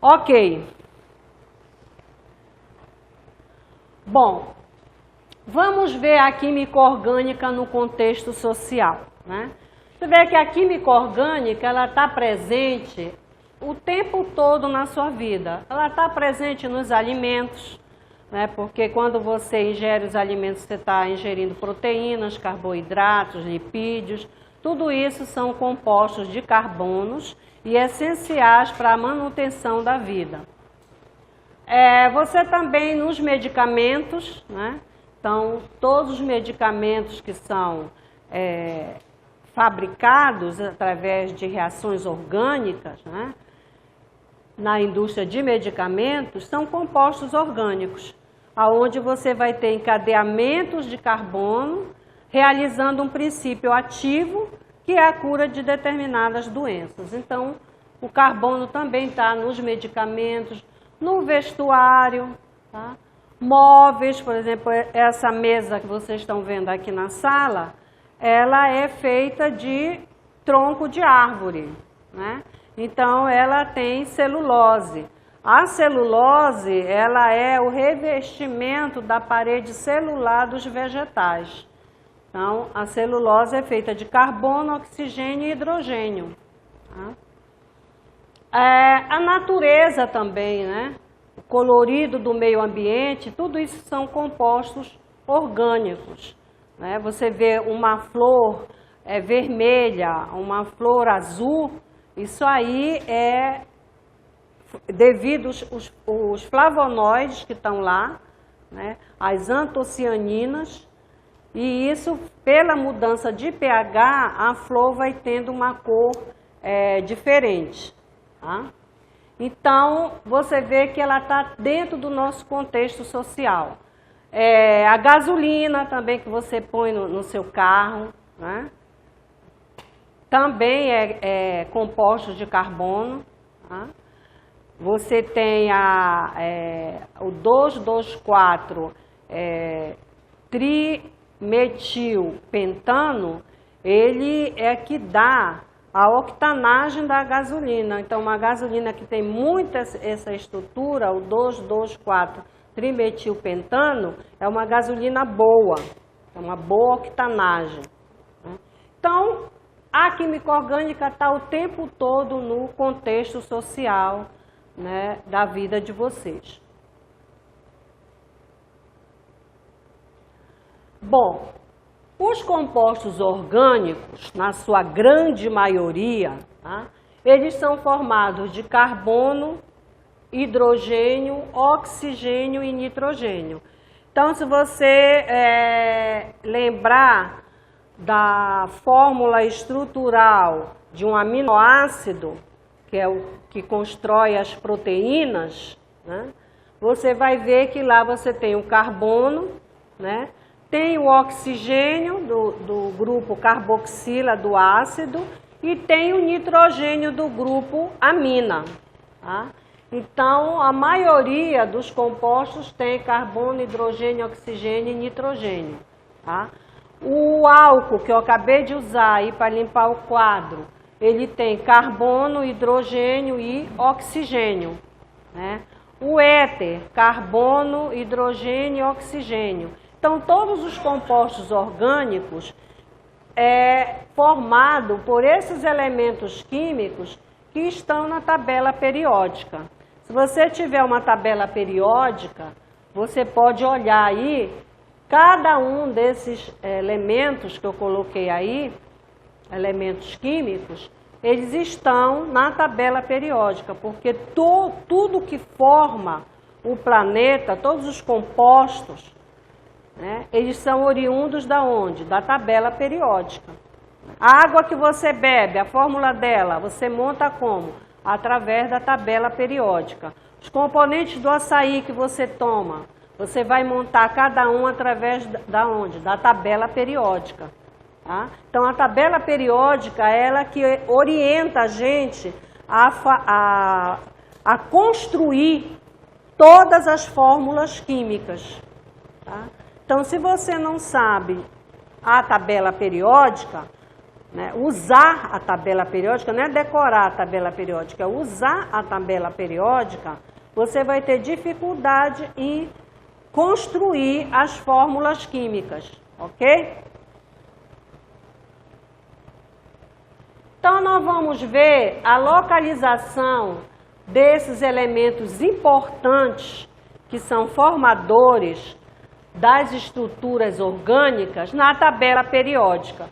Ok. Bom, vamos ver a química orgânica no contexto social, né? Você vê que a química orgânica, ela está presente o tempo todo na sua vida. Ela está presente nos alimentos, né? Porque quando você ingere os alimentos, você está ingerindo proteínas, carboidratos, lipídios. Tudo isso são compostos de carbonos e essenciais para a manutenção da vida. Você também nos medicamentos, né? Então, todos os medicamentos que são fabricados através de reações orgânicas, né? Na indústria de medicamentos, são compostos orgânicos, onde você vai ter encadeamentos de carbono, realizando um princípio ativo, que é a cura de determinadas doenças. Então, o carbono também está nos medicamentos, no vestuário, tá? Móveis, por exemplo, essa mesa que vocês estão vendo aqui na sala, ela é feita de tronco de árvore, né? Então, ela tem celulose. A celulose, ela é o revestimento da parede celular dos vegetais. Então, a celulose é feita de carbono, oxigênio e hidrogênio. Tá? A natureza também, né? O colorido do meio ambiente, tudo isso são compostos orgânicos, né? Você vê uma flor vermelha, uma flor azul, isso aí é devido os flavonoides que estão lá, né? As antocianinas, e isso, pela mudança de pH, a flor vai tendo uma cor diferente. Tá? Então, você vê que ela está dentro do nosso contexto social. A gasolina também que você põe no seu carro, né? Também é composto de carbono. Tá? Você tem o 2,2,4 trimetilpentano, ele é que dá a octanagem da gasolina. Então, uma gasolina que tem muita essa estrutura, o 2,2,4 trimetilpentano, é uma gasolina boa, é uma boa octanagem. Então, a química orgânica está o tempo todo no contexto social, né, da vida de vocês. Bom, os compostos orgânicos, na sua grande maioria, tá, eles são formados de carbono, hidrogênio, oxigênio e nitrogênio. Então, se você lembrar da fórmula estrutural de um aminoácido, que é o que constrói as proteínas, né, você vai ver que lá você tem o carbono, né, tem o oxigênio do grupo carboxila do ácido e tem o nitrogênio do grupo amina. Tá? Então, a maioria dos compostos tem carbono, hidrogênio, oxigênio e nitrogênio. Tá? O álcool que eu acabei de usar aí para limpar o quadro, ele tem carbono, hidrogênio e oxigênio. Né? O éter, carbono, hidrogênio e oxigênio. Então, todos os compostos orgânicos formado por esses elementos químicos que estão na tabela periódica. Se você tiver uma tabela periódica, você pode olhar aí, cada um desses elementos que eu coloquei aí, elementos químicos, eles estão na tabela periódica, porque tudo que forma o planeta, todos os compostos, né, eles são oriundos da onde? Da tabela periódica. A água que você bebe, a fórmula dela, você monta como? Através da tabela periódica. Os componentes do açaí que você toma, você vai montar cada um através da onde? Da tabela periódica. Tá? Então, a tabela periódica é ela que orienta a gente a construir todas as fórmulas químicas. Tá? Então, se você não sabe a tabela periódica, né, usar a tabela periódica, não é decorar a tabela periódica, é usar a tabela periódica, você vai ter dificuldade em construir as fórmulas químicas, ok? Então, nós vamos ver a localização desses elementos importantes que são formadores das estruturas orgânicas na tabela periódica.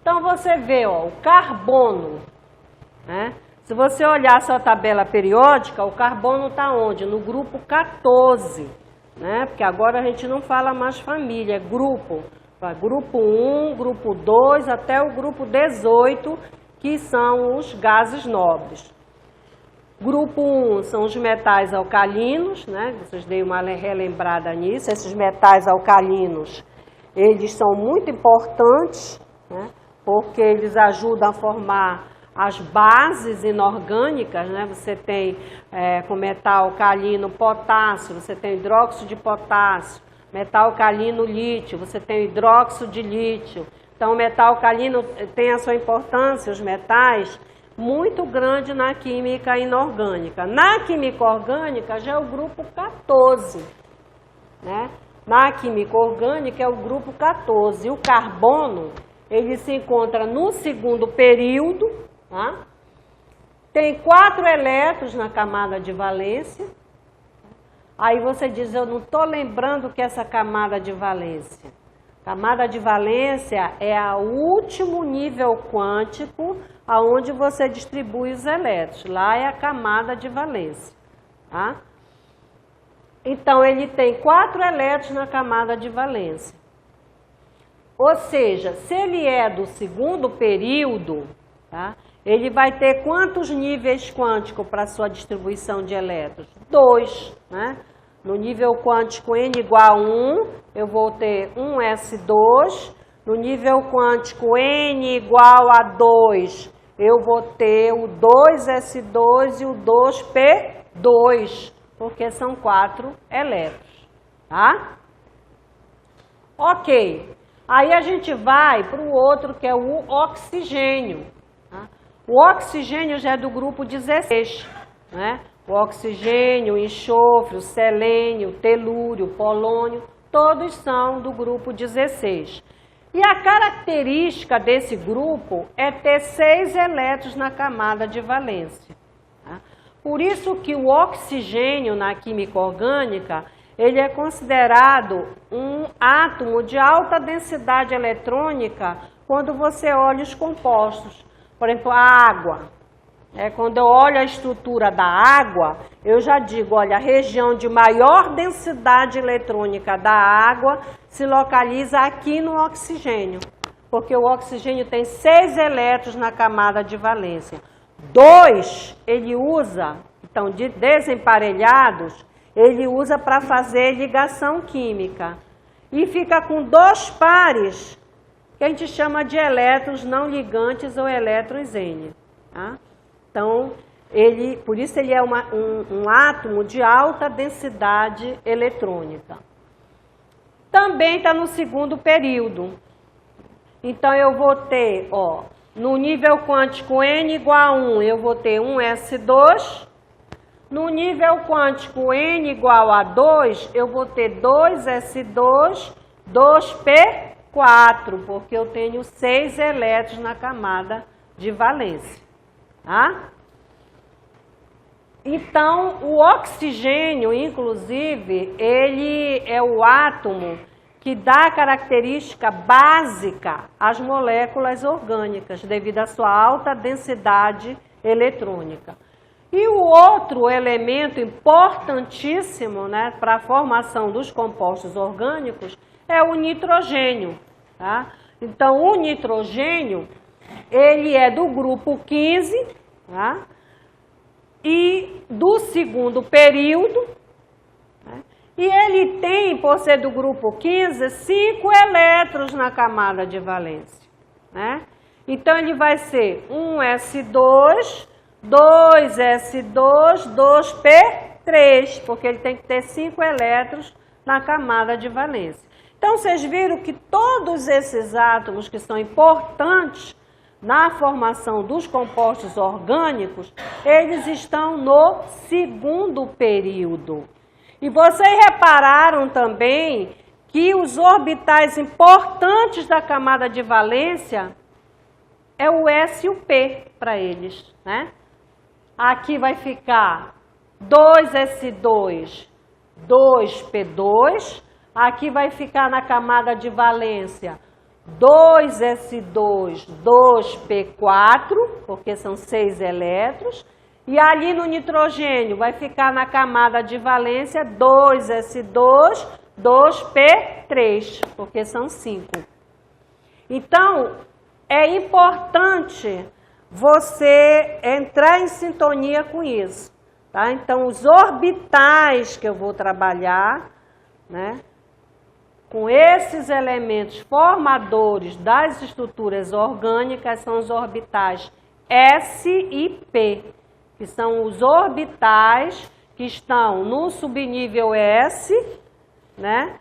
Então, você vê, ó, o carbono, né? Se você olhar a sua tabela periódica, o carbono está onde? No grupo 14, né? Porque agora a gente não fala mais família, é grupo. Grupo 1, grupo 2, até o grupo 18, que são os gases nobres. Grupo 1 são os metais alcalinos, né? Vocês deem uma relembrada nisso. Esses metais alcalinos, eles são muito importantes, né? Porque eles ajudam a formar as bases inorgânicas, né? Você tem com metal alcalino potássio, você tem hidróxido de potássio, metal alcalino lítio, você tem hidróxido de lítio. Então, o metal alcalino tem a sua importância, os metais, muito grande na química inorgânica. Na química orgânica já é o grupo 14, né? Na química orgânica é o grupo 14. E o carbono, ele se encontra no segundo período, tá? Tem 4 elétrons na camada de valência. Aí você diz, eu não estou lembrando que essa camada de valência. Camada de valência é o último nível quântico aonde você distribui os elétrons. Lá é a camada de valência, tá? Então, ele tem 4 elétrons na camada de valência. Ou seja, se ele é do segundo período, tá? Ele vai ter quantos níveis quânticos para a sua distribuição de elétrons? 2, né? No nível quântico n igual a 1, eu vou ter 1s2. No nível quântico n igual a 2, eu vou ter o 2s2 e o 2p2, porque são 4 elétrons, tá? Ok. Aí a gente vai para o outro, que é o oxigênio. Tá? O oxigênio já é do grupo 16, né? O oxigênio, o enxofre, o selênio, o telúrio, o polônio, todos são do grupo 16. E a característica desse grupo é ter 6 elétrons na camada de valência. Tá? Por isso que o oxigênio na química orgânica, ele é considerado um átomo de alta densidade eletrônica quando você olha os compostos. Por exemplo, a água. Quando eu olho a estrutura da água, eu já digo, olha, a região de maior densidade eletrônica da água se localiza aqui no oxigênio, porque o oxigênio tem 6 elétrons na camada de valência. 2 ele usa, então, de desemparelhados, ele usa para fazer ligação química. E fica com 2 pares, que a gente chama de elétrons não ligantes ou elétrons N. Tá? Então, por isso ele é um átomo de alta densidade eletrônica. Também está no segundo período. Então, eu vou ter, ó, no nível quântico n igual a 1, eu vou ter 1s2. No nível quântico n igual a 2, eu vou ter 2s2, 2p4, porque eu tenho 6 elétrons na camada de valência. Tá? Então, o oxigênio, inclusive, ele é o átomo que dá característica básica às moléculas orgânicas, devido à sua alta densidade eletrônica. E o outro elemento importantíssimo, né, para a formação dos compostos orgânicos é o nitrogênio. Tá? Então, o nitrogênio, ele é do grupo 15, tá? E do segundo período, né? E ele tem, por ser do grupo 15, 5 elétrons na camada de valência, né? Então, ele vai ser 1s2, 2s2, 2p3, porque ele tem que ter 5 elétrons na camada de valência. Então, vocês viram que todos esses átomos que são importantes na formação dos compostos orgânicos, eles estão no segundo período. E vocês repararam também que os orbitais importantes da camada de valência é o S e o P para eles, né? Aqui vai ficar 2S2, 2P2. Aqui vai ficar na camada de valência 2S2, 2P4, porque são 6 elétrons. E ali no nitrogênio vai ficar na camada de valência 2S2, 2P3, porque são 5. Então, é importante você entrar em sintonia com isso, tá? Então, os orbitais que eu vou trabalhar, né, com esses elementos formadores das estruturas orgânicas são os orbitais S e P, que são os orbitais que estão no subnível S, né,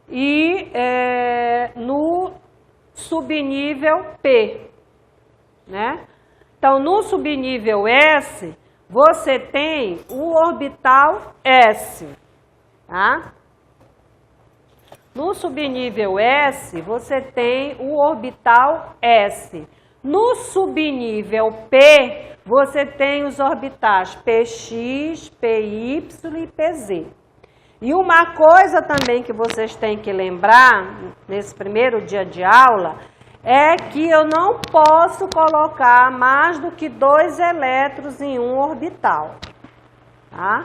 e no subnível P, né? Então, no subnível S, você tem o orbital S, tá? No subnível S, você tem o orbital S. No subnível P, você tem os orbitais PX, PY e PZ. E uma coisa também que vocês têm que lembrar, nesse primeiro dia de aula, é que eu não posso colocar mais do que 2 elétrons em um orbital. Tá?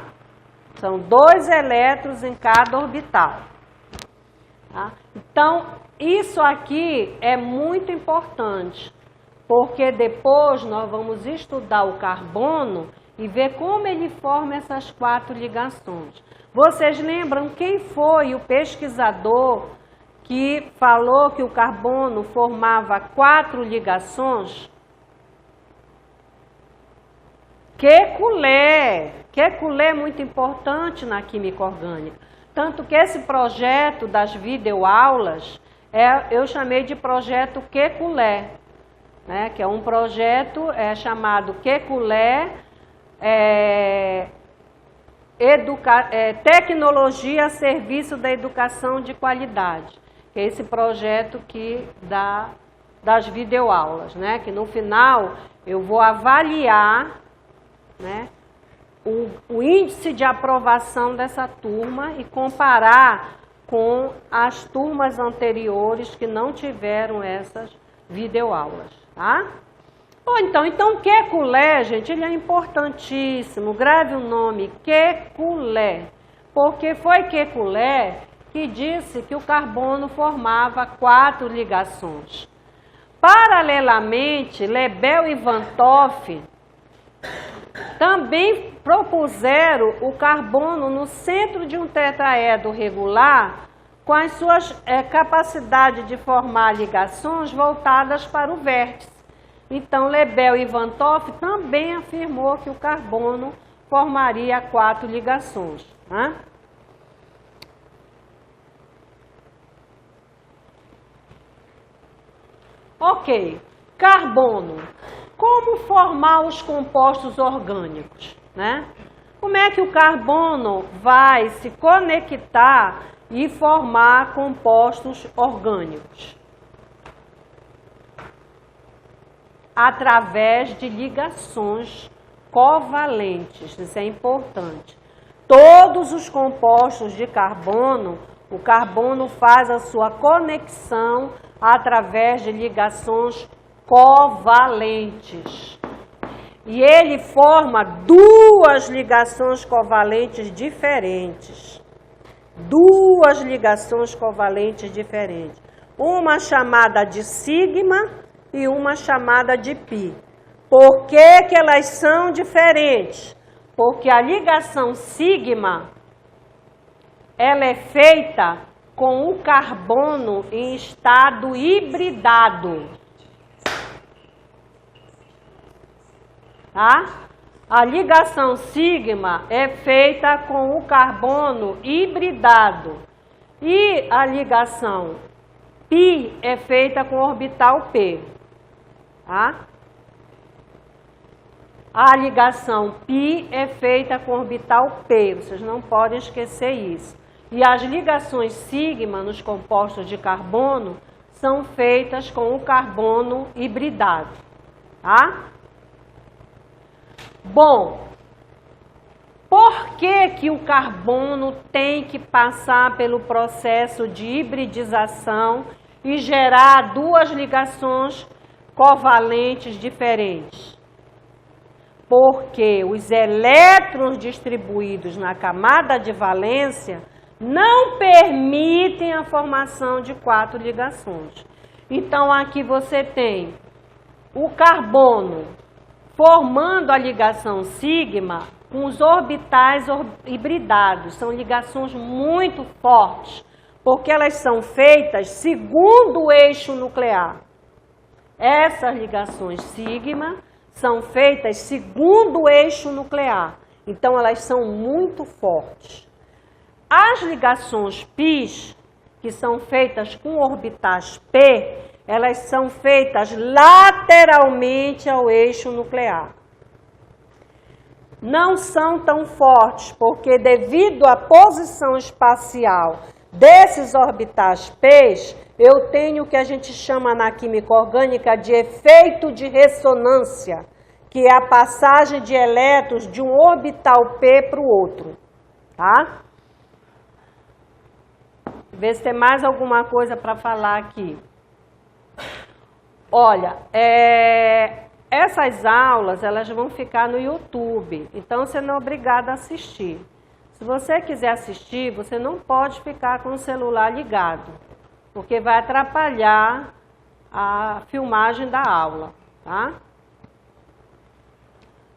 São 2 elétrons em cada orbital. Tá? Então, isso aqui é muito importante, porque depois nós vamos estudar o carbono e ver como ele forma essas 4 ligações. Vocês lembram quem foi o pesquisador que falou que o carbono formava 4 ligações? Kekulé. Kekulé é muito importante na química orgânica. Tanto que esse projeto das videoaulas, eu chamei de projeto Kekulé, né? Que é um projeto chamado Kekulé, Tecnologia a Serviço da Educação de Qualidade. Que é esse projeto das videoaulas, né? Que no final eu vou avaliar, né, o índice de aprovação dessa turma e comparar com as turmas anteriores que não tiveram essas videoaulas, tá? Então Kekulé, gente, ele é importantíssimo. Grave o nome Kekulé, porque foi Kekulé que disse que o carbono formava 4 ligações. Paralelamente, Lebel e Van 't Hoff também propuseram o carbono no centro de um tetraedro regular com as suas capacidades de formar ligações voltadas para o vértice. Então, Lebel e Van 't Hoff também afirmou que o carbono formaria 4 ligações, né? Ok, carbono. Como formar os compostos orgânicos, né? Como é que o carbono vai se conectar e formar compostos orgânicos? Através de ligações covalentes, isso é importante. Todos os compostos de carbono, o carbono faz a sua conexão através de ligações covalentes. E ele forma 2 ligações covalentes diferentes. 2 ligações covalentes diferentes. Uma chamada de sigma e uma chamada de pi. Por que que elas são diferentes? Porque a ligação sigma, ela é feita com o carbono em estado hibridado. Tá? A ligação sigma é feita com o carbono hibridado. E a ligação pi é feita com o orbital P. Tá? a ligação π é feita com orbital P, vocês não podem esquecer isso. E as ligações sigma nos compostos de carbono são feitas com o carbono hibridado, tá? Bom, por que o carbono tem que passar pelo processo de hibridização e gerar duas ligações covalentes diferentes? Porque os elétrons distribuídos na camada de valência não permitem a formação de 4 ligações. Então, aqui você tem o carbono formando a ligação sigma com os orbitais hibridados. São ligações muito fortes, porque elas são feitas segundo o eixo nuclear. Essas ligações sigma são feitas segundo o eixo nuclear, então elas são muito fortes. As ligações π, que são feitas com orbitais P, elas são feitas lateralmente ao eixo nuclear. Não são tão fortes, porque devido à posição espacial desses orbitais P, eu tenho o que a gente chama na química orgânica de efeito de ressonância, que é a passagem de elétrons de um orbital P para o outro, tá? Vê se tem mais alguma coisa para falar aqui. Olha, essas aulas, elas vão ficar no YouTube, então você não é obrigado a assistir. Se você quiser assistir, você não pode ficar com o celular ligado, porque vai atrapalhar a filmagem da aula, tá?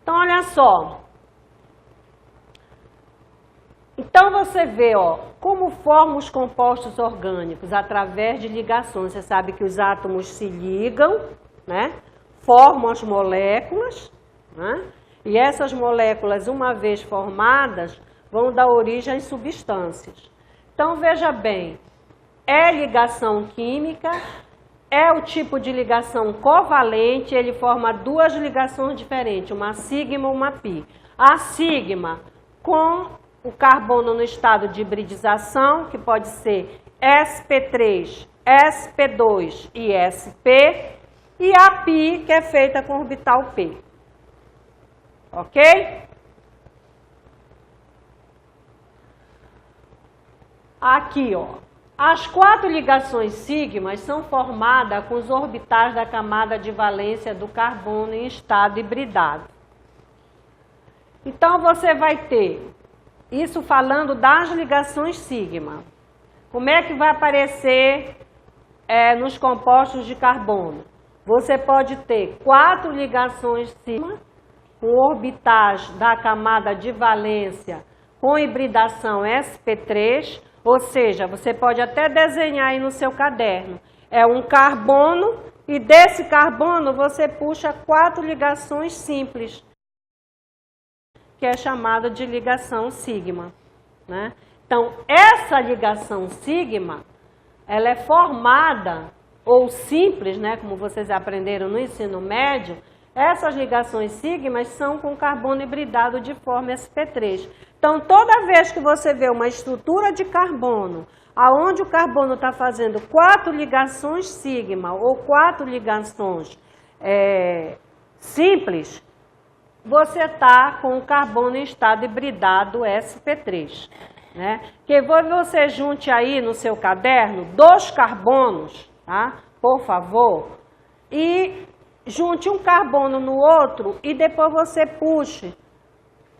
Então, olha só. Então, você vê, ó, como formam os compostos orgânicos através de ligações. Você sabe que os átomos se ligam, né? Formam as moléculas, né? E essas moléculas, uma vez formadas, vão dar origem às substâncias. Então, veja bem, é ligação química, é o tipo de ligação covalente, ele forma duas ligações diferentes, uma sigma e uma π. A sigma com o carbono no estado de hibridização, que pode ser sp3, sp2 e sp, e a π, que é feita com orbital P. Ok? Aqui, ó, as 4 ligações sigmas são formadas com os orbitais da camada de valência do carbono em estado hibridado. Então, você vai ter, isso falando das ligações sigma. Como é que vai aparecer nos compostos de carbono? Você pode ter 4 ligações sigma, com orbitais da camada de valência com hibridação sp3, ou seja, você pode até desenhar aí no seu caderno. É um carbono e desse carbono você puxa 4 ligações simples, que é chamada de ligação sigma, né? Então, essa ligação sigma, ela é formada, ou simples, né, como vocês aprenderam no ensino médio, essas ligações sigmas são com carbono hibridado de forma sp3. Então, toda vez que você vê uma estrutura de carbono, aonde o carbono está fazendo 4 ligações sigma ou 4 ligações simples, você está com o carbono em estado hibridado sp3. Né? Que você junte aí no seu caderno 2 carbonos, tá? Por favor, e junte um carbono no outro e depois você puxe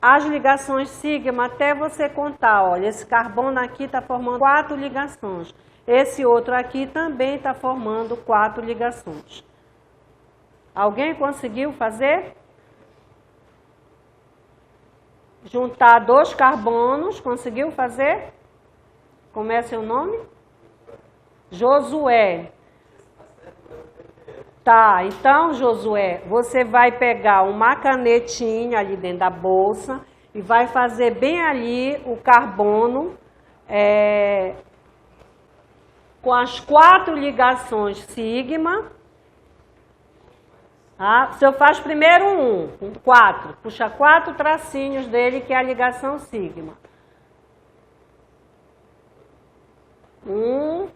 as ligações sigma até você contar. Olha, esse carbono aqui está formando 4 ligações. Esse outro aqui também está formando 4 ligações. Alguém conseguiu fazer? Juntar 2 carbonos, conseguiu fazer? Como é seu nome? Josué. Tá, então, Josué, você vai pegar uma canetinha ali dentro da bolsa e vai fazer bem ali o carbono com as 4 ligações sigma. Tá? O senhor faz primeiro um 4. Puxa 4 tracinhos dele, que é a ligação sigma. 1,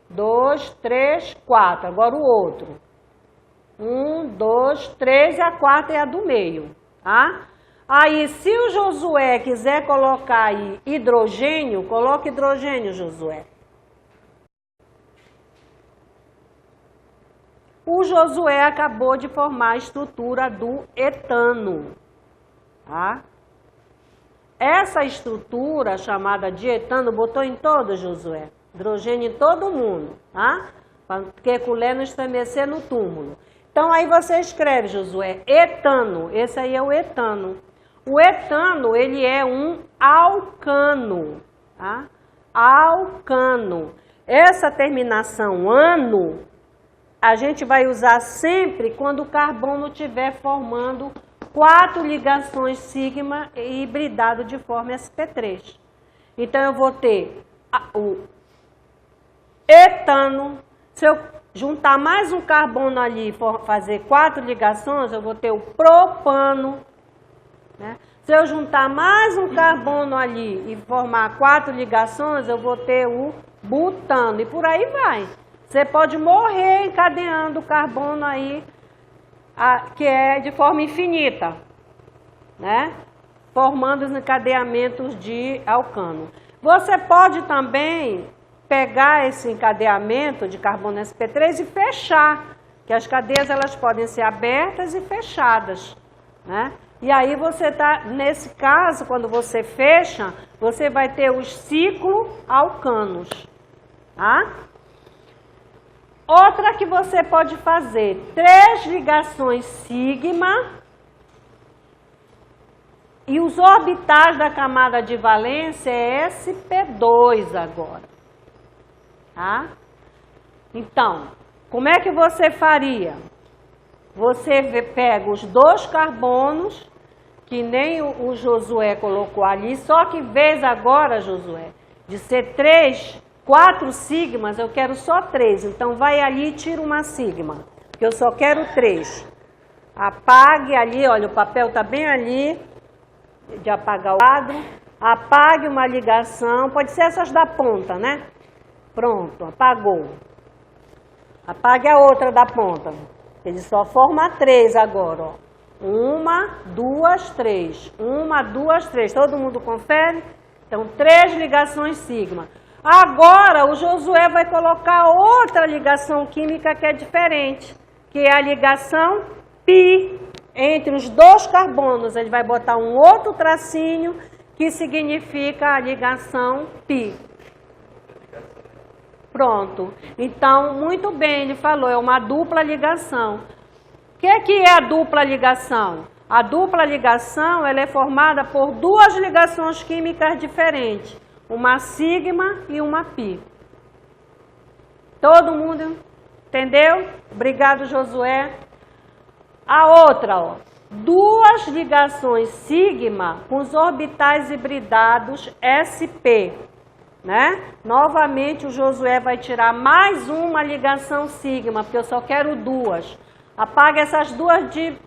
2, 3, 4. Agora o outro. 1, 2, 3 e a quarta é a do meio. Tá? Aí, se o Josué quiser colocar aí hidrogênio, coloque hidrogênio, Josué. O Josué acabou de formar a estrutura do etano. Tá? Essa estrutura, chamada de etano, botou em todo, Josué. Hidrogênio em todo mundo, tá? Porque culé não estremecer no túmulo. Então, aí você escreve, Josué, etano. Esse aí é o etano. O etano, ele é um alcano, tá? Alcano. Essa terminação ano, a gente vai usar sempre quando o carbono estiver formando 4 ligações sigma e hibridado de forma sp3. Então, eu vou ter o etano. Se eu juntar mais um carbono ali e fazer 4 ligações, eu vou ter o propano. Né? Se eu juntar mais um carbono ali e formar 4 ligações, eu vou ter o butano. E por aí vai. Você pode morrer encadeando o carbono aí, que é de forma infinita, né? Formando os encadeamentos de alcano. Você pode também pegar esse encadeamento de carbono sp3 e fechar, que as cadeias elas podem ser abertas e fechadas, né? E aí você tá, nesse caso, quando você fecha, você vai ter os cicloalcanos, tá? Outra que você pode fazer, 3 ligações sigma e os orbitais da camada de valência é sp2 agora. Tá? Então, como é que você faria? Você pega os 2 carbonos, que nem o Josué colocou ali, só que em vez agora, Josué, de ser 4 sigmas, eu quero só 3. Então, vai ali e tira uma sigma, porque eu só quero 3. Apague ali, olha, o papel está bem ali, de apagar o quadro. Apague uma ligação, pode ser essas da ponta, né? Pronto, apagou. Apague a outra da ponta. Ele só forma 3 agora, ó. 1, 2, 3. 1, 2, 3. Todo mundo confere? Então, 3 ligações sigma. Agora, o Josué vai colocar outra ligação química que é diferente, que é a ligação pi entre os 2 carbonos. Ele vai botar um outro tracinho que significa a ligação pi. Pronto. Então, muito bem, ele falou, é uma dupla ligação. O que é a dupla ligação? A dupla ligação ela é formada por 2 ligações químicas diferentes. Uma sigma e uma pi. Todo mundo entendeu? Obrigado, Josué. A outra, ó. 2 ligações sigma com os orbitais hibridados sp. Né? Novamente o Josué vai tirar mais uma ligação sigma, porque eu só quero 2. Apaga essas 2 de...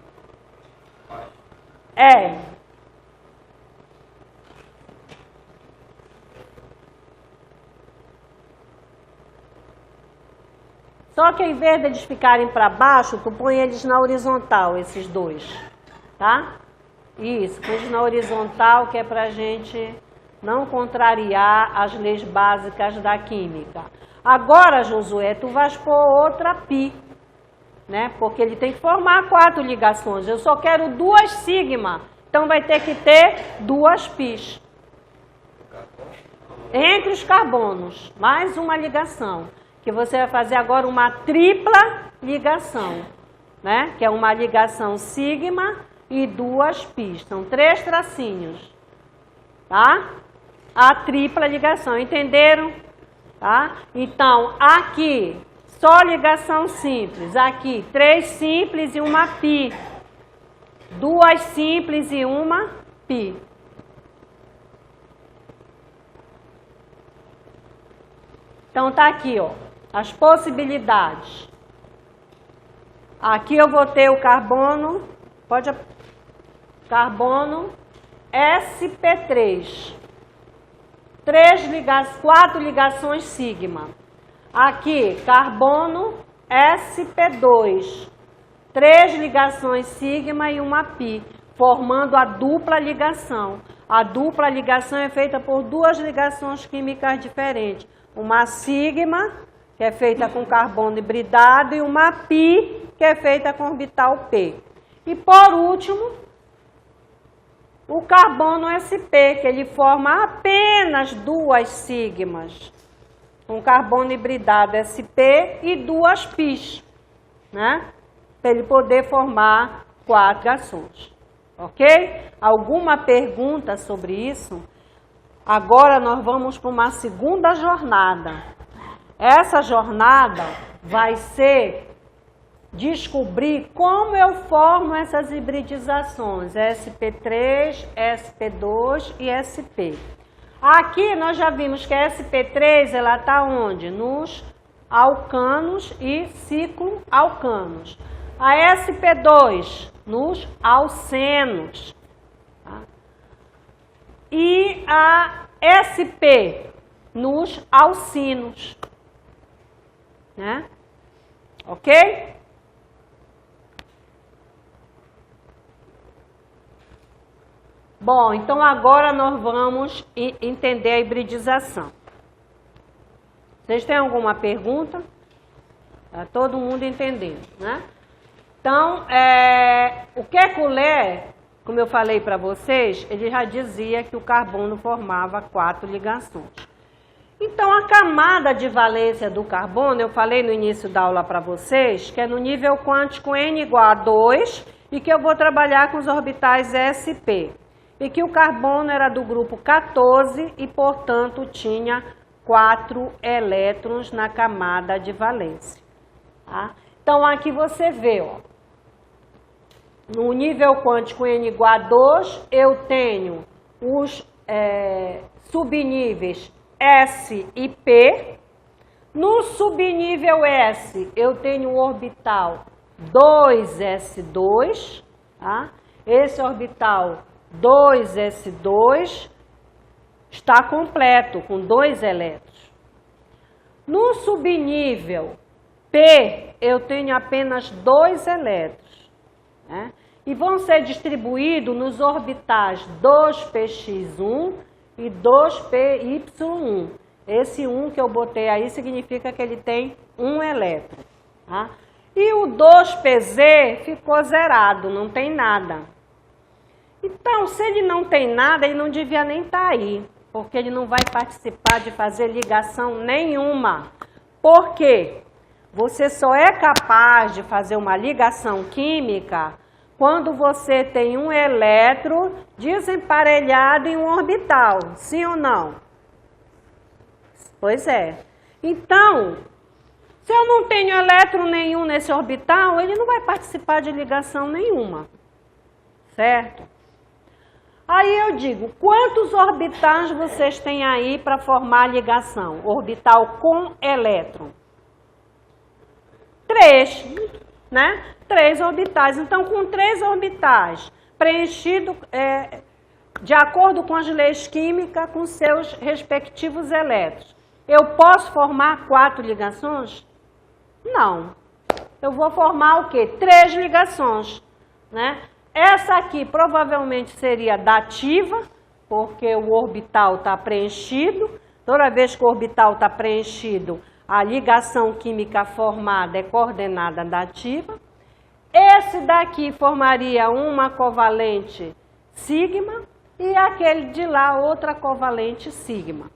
Só que ao invés de eles ficarem para baixo, tu põe eles na horizontal, esses 2. Tá? Isso, põe eles na horizontal, que é para a gente não contrariar as leis básicas da química. Agora, Josué, tu vais pôr outra pi, né? Porque ele tem que formar 4 ligações. Eu só quero 2 sigma, então vai ter que ter 2 pis. Entre os carbonos, mais uma ligação, que você vai fazer agora uma tripla ligação, né? Que é uma ligação sigma e 2 pis. São 3 tracinhos, tá? A tripla ligação, entenderam? Tá? Então, aqui, só ligação simples. Aqui, 3 simples e uma pi. 2 simples e uma pi. Então, tá aqui, ó, as possibilidades. Aqui eu vou ter o carbono, carbono sp3. 4 ligações sigma. Aqui, carbono sp2. 3 ligações sigma e uma pi, formando a dupla ligação. A dupla ligação é feita por 2 ligações químicas diferentes. Uma sigma, que é feita com carbono hibridado, e uma pi, que é feita com orbital P. E por último, o carbono sp, que ele forma apenas 2 sigmas. Um carbono hibridado sp e 2 pis, né? Para ele poder formar 4 ligações. Ok? Alguma pergunta sobre isso? Agora nós vamos para uma segunda jornada. Essa jornada vai ser descobrir como eu formo essas hibridizações, sp3, sp2 e sp. Aqui nós já vimos que a sp3 ela está onde? Nos alcanos e cicloalcanos. A sp2 nos alcenos. Tá? E a sp nos alcinos. Né? Ok? Bom, então agora nós vamos entender a hibridização. Vocês têm alguma pergunta? Está todo mundo entendendo, né? Então, o Kekulé, como eu falei para vocês, ele já dizia que o carbono formava 4 ligações. Então, a camada de valência do carbono, eu falei no início da aula para vocês, que é no nível quântico n igual a 2 e que eu vou trabalhar com os orbitais sp. E que o carbono era do grupo 14 e, portanto, tinha 4 elétrons na camada de valência. Tá? Então, aqui você vê, ó, no nível quântico n igual a 2, eu tenho os subníveis S e P. No subnível S, eu tenho o orbital 2s2. Tá? Esse orbital 2s2 está completo, com 2 elétrons. No subnível P, eu tenho apenas 2 elétrons, né? E vão ser distribuídos nos orbitais 2px1 e 2py1. Esse 1 que eu botei aí significa que ele tem 1 elétron. Tá? E o 2pz ficou zerado, não tem nada. Então, se ele não tem nada, ele não devia nem estar aí, porque ele não vai participar de fazer ligação nenhuma. Por quê? Você só é capaz de fazer uma ligação química quando você tem um elétron desemparelhado em um orbital, sim ou não? Pois é. Então, se eu não tenho elétron nenhum nesse orbital, ele não vai participar de ligação nenhuma, certo? Aí eu digo, quantos orbitais vocês têm aí para formar a ligação? Orbital com elétron? 3, né? 3 orbitais. Então, com 3 orbitais preenchidos de acordo com as leis químicas, com seus respectivos elétrons, eu posso formar 4 ligações? Não. Eu vou formar o quê? 3 ligações, né? Essa aqui provavelmente seria dativa, porque o orbital está preenchido. Toda vez que o orbital está preenchido, a ligação química formada é coordenada dativa. Esse daqui formaria uma covalente sigma e aquele de lá outra covalente sigma.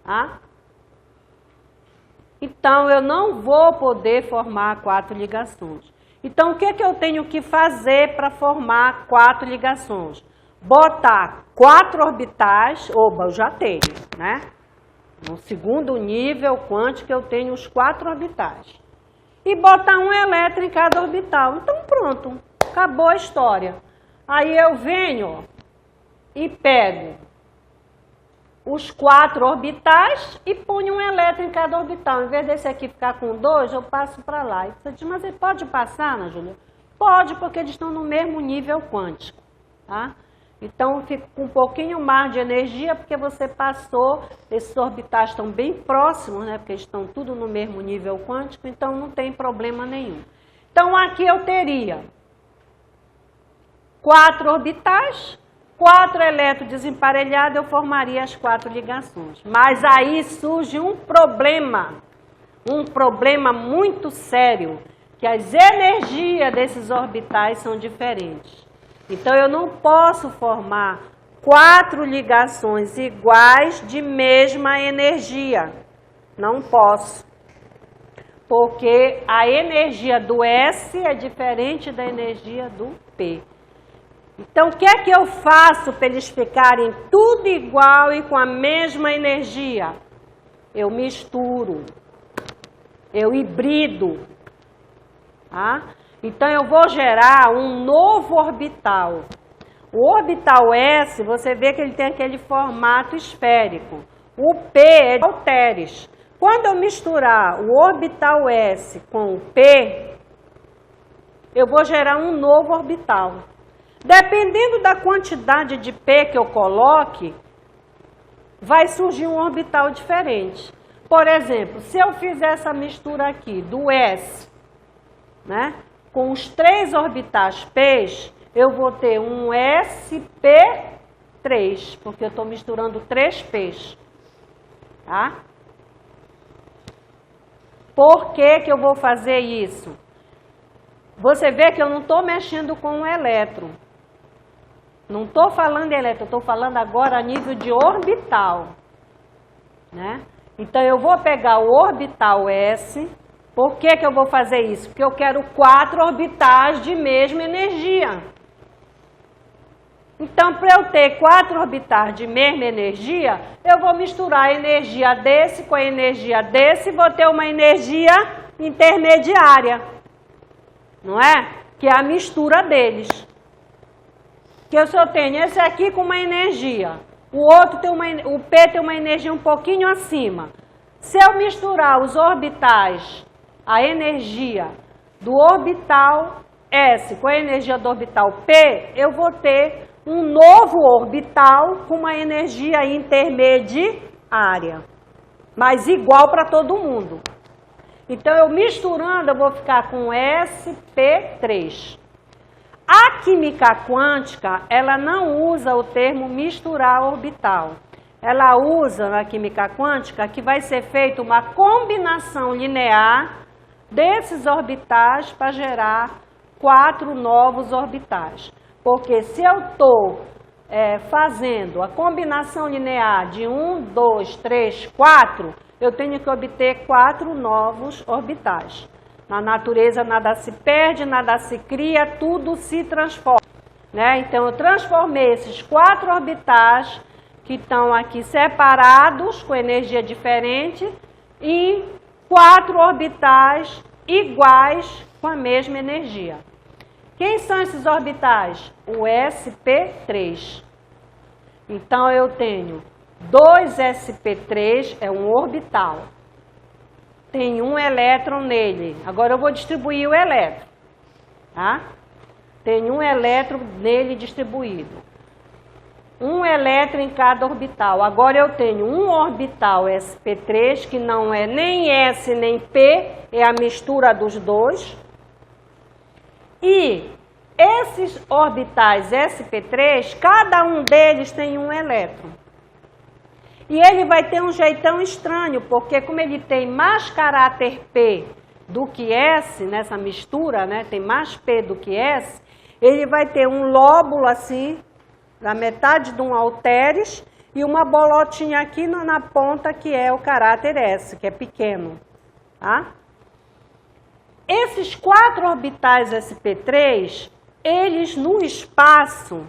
Tá? Então, eu não vou poder formar 4 ligações. Então, o que eu tenho que fazer para formar 4 ligações? Botar 4 orbitais, eu já tenho, né? No segundo nível quântico eu tenho os 4 orbitais. E botar um elétron em cada orbital. Então, pronto, acabou a história. Aí eu venho e pego os 4 orbitais e ponho um elétron em cada orbital. Em vez desse aqui ficar com 2, eu passo para lá. E você diz, mas ele pode passar, Ana Júlia? Pode, porque eles estão no mesmo nível quântico, tá? Então, fica com um pouquinho mais de energia, porque você passou, esses orbitais estão bem próximos, né? Porque eles estão tudo no mesmo nível quântico, então não tem problema nenhum. Então, aqui eu teria 4 orbitais, 4 elétrons desemparelhados, eu formaria as 4 ligações. Mas aí surge um problema muito sério, que as energias desses orbitais são diferentes. Então, eu não posso formar 4 ligações iguais de mesma energia. Não posso. Porque a energia do S é diferente da energia do P. Então, o que é que eu faço para eles ficarem tudo igual e com a mesma energia? Eu misturo. Eu hibrido. Tá? Então, eu vou gerar um novo orbital. O orbital S, você vê que ele tem aquele formato esférico. O P é de halteres. Quando eu misturar o orbital S com o P, eu vou gerar um novo orbital. Dependendo da quantidade de P que eu coloque, vai surgir um orbital diferente. Por exemplo, se eu fizer essa mistura aqui do S, né? Com os 3 orbitais P, eu vou ter um sp3, porque eu estou misturando 3 P's. Tá? Por que que eu vou fazer isso? Você vê que eu não estou mexendo com o elétron. Não estou falando de elétron, estou falando agora a nível de orbital. Né? Então, eu vou pegar o orbital S. Por que que eu vou fazer isso? Porque eu quero 4 orbitais de mesma energia. Então, para eu ter 4 orbitais de mesma energia, eu vou misturar a energia desse com a energia desse e vou ter uma energia intermediária. Não é? Que é a mistura deles. Que eu só tenho esse aqui com uma energia. O outro tem o P tem uma energia um pouquinho acima. Se eu misturar os orbitais, a energia do orbital S com a energia do orbital P, eu vou ter um novo orbital com uma energia intermediária, mas igual para todo mundo. Então, eu misturando, eu vou ficar com sp3. A química quântica, ela não usa o termo misturar orbital. Ela usa, na química quântica, que vai ser feita uma combinação linear desses orbitais para gerar 4 novos orbitais. Porque se eu estou fazendo a combinação linear de 1, 2, 3, 4, eu tenho que obter 4 novos orbitais. Na natureza nada se perde, nada se cria, tudo se transforma. Né? Então, eu transformei esses 4 orbitais que estão aqui separados, com energia diferente, em 4 orbitais iguais com a mesma energia. Quem são esses orbitais? O sp3. Então, eu tenho 2 sp3, é um orbital. Tem um elétron nele. Agora, eu vou distribuir o elétron. Tá? Tem um elétron nele distribuído. Um elétron em cada orbital. Agora, eu tenho um orbital sp3, que não é nem S nem P, é a mistura dos dois. E esses orbitais sp3, cada um deles tem um elétron. E ele vai ter um jeitão estranho, porque como ele tem mais caráter P do que S, nessa mistura, né, tem mais P do que S, ele vai ter um lóbulo assim, na metade de um halteres, e uma bolotinha aqui na ponta, que é o caráter S, que é pequeno. Tá? Esses 4 orbitais sp3, eles no espaço,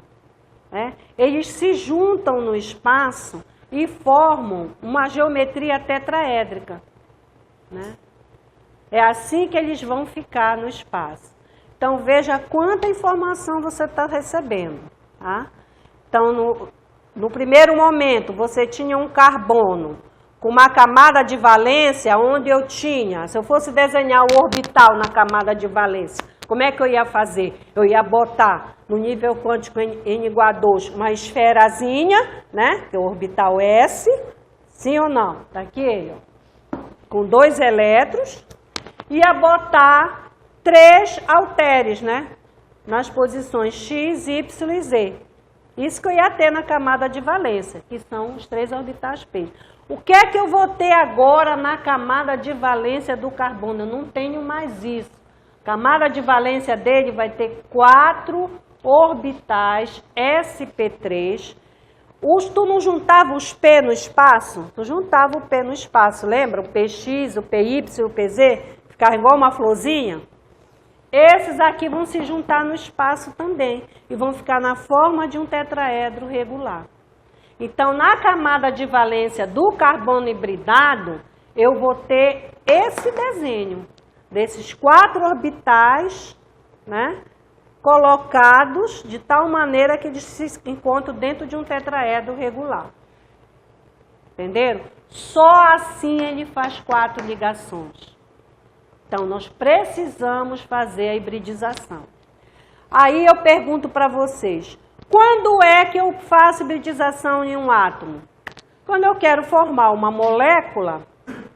né, eles se juntam no espaço e formam uma geometria tetraédrica. Né? É assim que eles vão ficar no espaço. Então, veja quanta informação você está recebendo. Tá? Então, no primeiro momento, você tinha um carbono com uma camada de valência onde eu tinha, se eu fosse desenhar o orbital na camada de valência, como é que eu ia fazer? Eu ia botar no nível quântico n igual a 2 uma esferazinha, né? Que é o orbital S, sim ou não? Tá aqui ele, ó, com 2 elétrons, ia botar 3 halteres, né? Nas posições X, Y e Z. Isso que eu ia ter na camada de valência, que são os 3 orbitais P. O que é que eu vou ter agora na camada de valência do carbono? Eu não tenho mais isso. A camada de valência dele vai ter 4 orbitais sp3. Tu não juntava os P no espaço? Tu juntava o P no espaço, lembra? O PX, o PY, o PZ, ficava igual uma florzinha. Esses aqui vão se juntar no espaço também e vão ficar na forma de um tetraedro regular. Então, na camada de valência do carbono hibridado, eu vou ter esse desenho desses 4 orbitais, né, colocados de tal maneira que eles se encontram dentro de um tetraedro regular. Entenderam? Só assim ele faz 4 ligações. Então, nós precisamos fazer a hibridização. Aí eu pergunto para vocês, quando é que eu faço hibridização em um átomo? Quando eu quero formar uma molécula,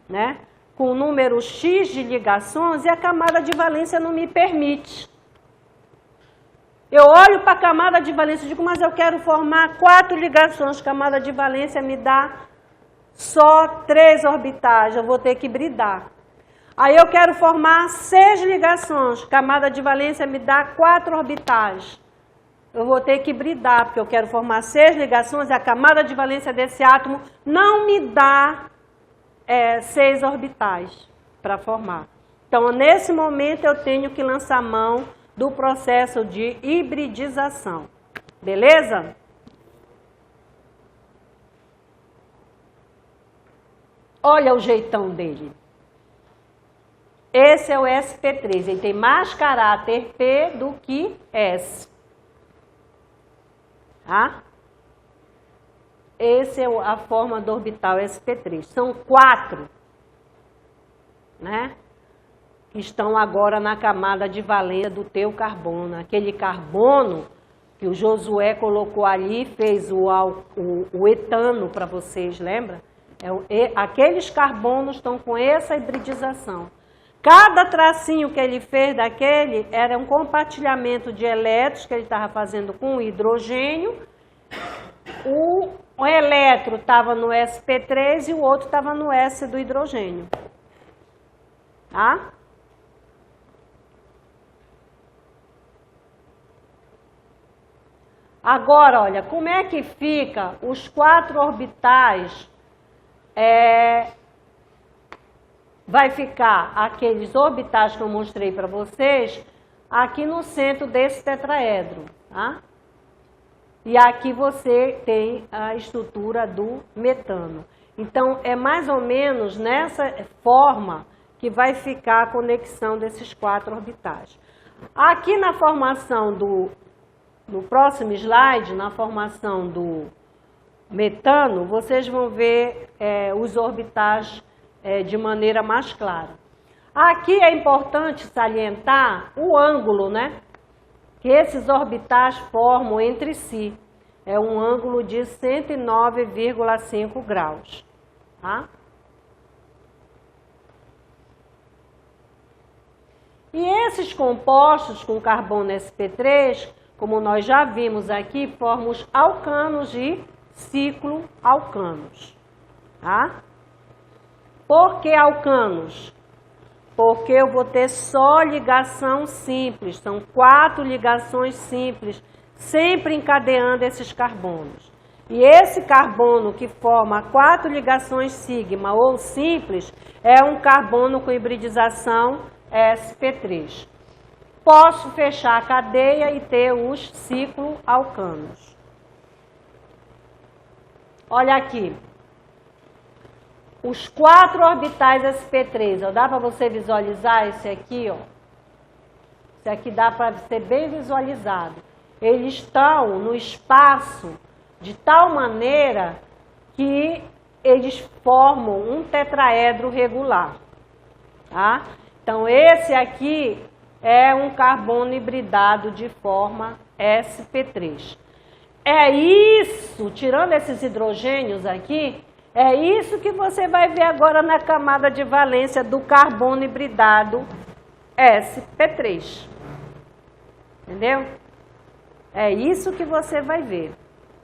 né, com o número X de ligações e a camada de valência não me permite. Eu olho para a camada de valência e digo, mas eu quero formar 4 ligações, a camada de valência me dá só 3 orbitais, eu vou ter que hibridar. Aí eu quero formar 6 ligações, camada de valência me dá 4 orbitais. Eu vou ter que hibridar, porque eu quero formar 6 ligações e a camada de valência desse átomo não me dá 6 orbitais para formar. Então, nesse momento, eu tenho que lançar mão do processo de hibridização. Beleza? Olha o jeitão dele. Esse é o sp3, ele tem mais caráter P do que S. Tá? Essa é a forma do orbital sp3. São 4, né? Que estão agora na camada de valência do teu carbono. Aquele carbono que o Josué colocou ali, fez o etano para vocês, lembra? Aqueles carbonos estão com essa hibridização. Cada tracinho que ele fez daquele era um compartilhamento de elétrons que ele estava fazendo com o hidrogênio. O elétron estava no sp3 e o outro estava no S do hidrogênio. Tá? Agora, olha, como é que fica os 4 orbitais? Vai ficar aqueles orbitais que eu mostrei para vocês aqui no centro desse tetraedro, tá? E aqui você tem a estrutura do metano. Então, é mais ou menos nessa forma que vai ficar a conexão desses 4 orbitais. Aqui na formação no próximo slide, na formação do metano, vocês vão ver os orbitais de maneira mais clara. Aqui é importante salientar o ângulo, né, que esses orbitais formam entre si. É um ângulo de 109,5 graus. Tá? E esses compostos com carbono sp3, como nós já vimos aqui, formam os alcanos de ciclo alcanos. Tá? Por que alcanos? Porque eu vou ter só ligação simples, são 4 ligações simples, sempre encadeando esses carbonos. E esse carbono que forma 4 ligações sigma ou simples, é um carbono com hibridização sp3. Posso fechar a cadeia e ter os cicloalcanos. Olha aqui. Os 4 orbitais sp3, ó, dá para você visualizar esse aqui, ó? Esse aqui dá para ser bem visualizado. Eles estão no espaço de tal maneira que eles formam um tetraedro regular. Tá? Então, esse aqui é um carbono hibridado de forma sp3. É isso, tirando esses hidrogênios aqui, é isso que você vai ver agora na camada de valência do carbono hibridado sp3. Entendeu? É isso que você vai ver.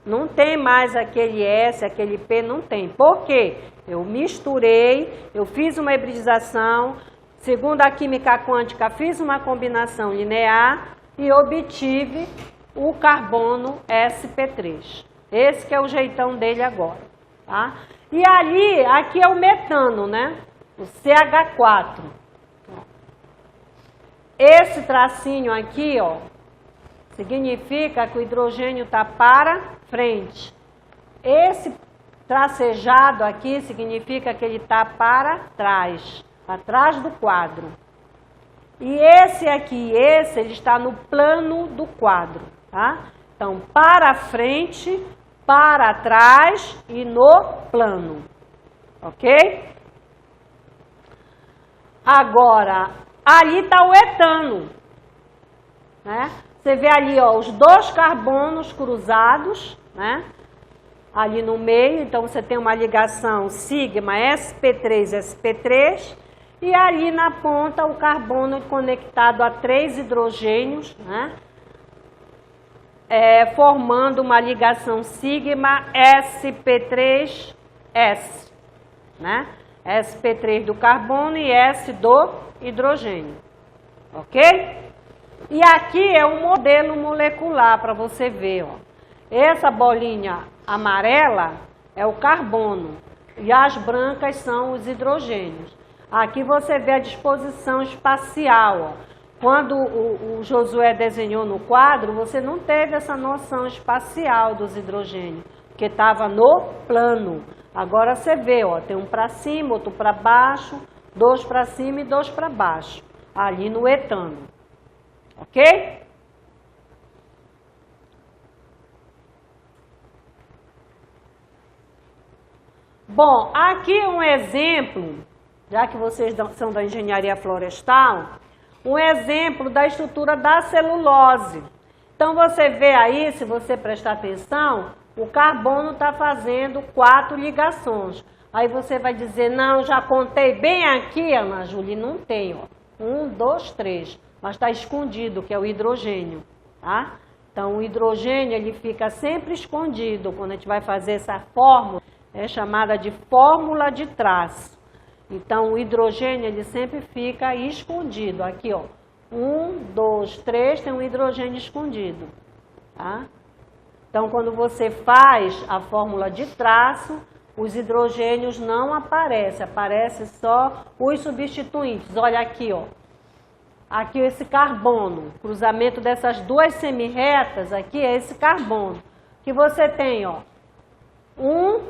Não tem mais aquele S, aquele P, não tem. Por quê? Eu misturei, eu fiz uma hibridização, segundo a química quântica, fiz uma combinação linear e obtive o carbono sp3. Esse que é o jeitão dele agora, tá? E ali, aqui é o metano, né? O CH4. Esse tracinho aqui, ó, significa que o hidrogênio está para frente. Esse tracejado aqui significa que ele está para trás, atrás do quadro. E esse aqui, ele está no plano do quadro, tá? Então, para frente, para trás e no plano, ok? Agora, ali está o etano, né? Você vê ali, ó, os dois carbonos cruzados, né? Ali no meio, então você tem uma ligação sigma sp3sp3 e ali na ponta o carbono conectado a 3 hidrogênios, né? Formando uma ligação sigma sp3s, né? sp3 do carbono e S do hidrogênio, ok? E aqui é um modelo molecular para você ver, ó. Essa bolinha amarela é o carbono e as brancas são os hidrogênios. Aqui você vê a disposição espacial, ó. Quando o Josué desenhou no quadro, você não teve essa noção espacial dos hidrogênios, porque estava no plano. Agora você vê, ó, tem um para cima, outro para baixo, 2 para cima e 2 para baixo, ali no etano. Ok? Bom, aqui um exemplo, já que vocês são da engenharia florestal, um exemplo da estrutura da celulose. Então, você vê aí, se você prestar atenção, o carbono está fazendo 4 ligações. Aí você vai dizer, não, já contei bem aqui, Ana Júlia, não tem, ó. 1, 2, 3. Mas está escondido, que é o hidrogênio, tá? Então, o hidrogênio, ele fica sempre escondido. Quando a gente vai fazer essa fórmula, é chamada de fórmula de traço. Então, o hidrogênio, ele sempre fica escondido. Aqui, ó, 1, 2, 3, tem um hidrogênio escondido, tá? Então, quando você faz a fórmula de traço, os hidrogênios não aparecem, aparece só os substituintes. Olha aqui, ó. Aqui esse carbono, cruzamento dessas duas semirretas, aqui é esse carbono, que você tem, ó, 1,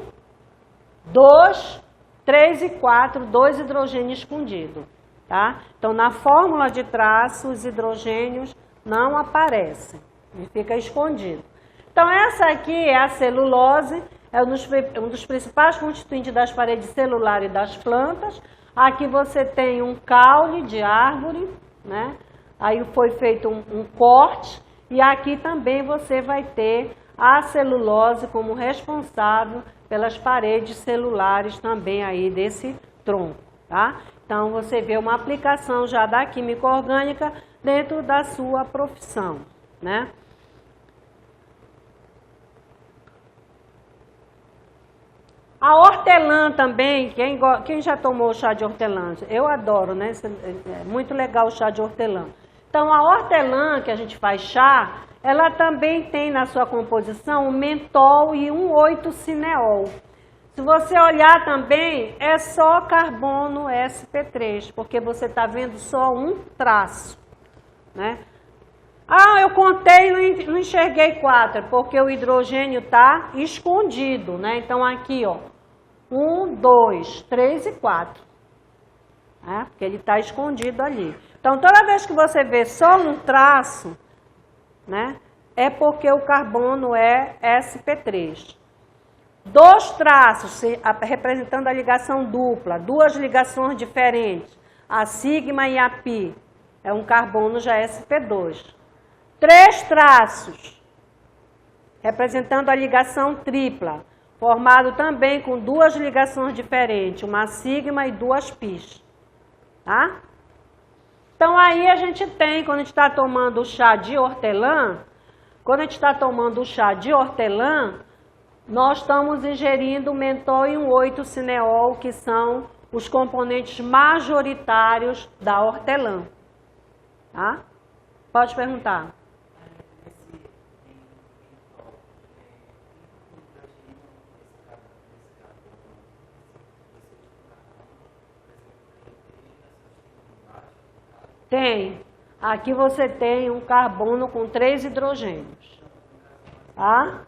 2, 3 e 4, 2 hidrogênios escondidos, tá? Então, na fórmula de traço, os hidrogênios não aparecem, ele fica escondido. Então, essa aqui é a celulose, é um dos principais constituintes das paredes celulares das plantas. Aqui você tem um caule de árvore, né? Aí foi feito um corte e aqui também você vai ter a celulose como responsável pelas paredes celulares também aí desse tronco, tá? Então você vê uma aplicação já da química orgânica dentro da sua profissão, né? A hortelã também, quem já tomou chá de hortelã? Eu adoro, né? É muito legal o chá de hortelã. Então, a hortelã que a gente faz chá, ela também tem na sua composição um mentol e um 8-cineol. Se você olhar também, é só carbono sp3, porque você está vendo só um traço, né? Ah, eu contei e não enxerguei 4, porque o hidrogênio está escondido, né? Então, aqui, ó, 1, 2, 3 e 4, né? Porque ele está escondido ali. Então, toda vez que você vê só um traço, né? é porque o carbono é sp3. 2 traços representando a ligação dupla, 2 ligações diferentes, a sigma e a pi, é um carbono já sp2. 3 traços representando a ligação tripla, formado também com 2 ligações diferentes, uma sigma e 2 pis. Tá? Então aí a gente tem, quando a gente está tomando o chá de hortelã, nós estamos ingerindo mentol e um 8-cineol, que são os componentes majoritários da hortelã. Tá? Pode perguntar. Tem. Aqui você tem um carbono com 3 hidrogênios. Tá?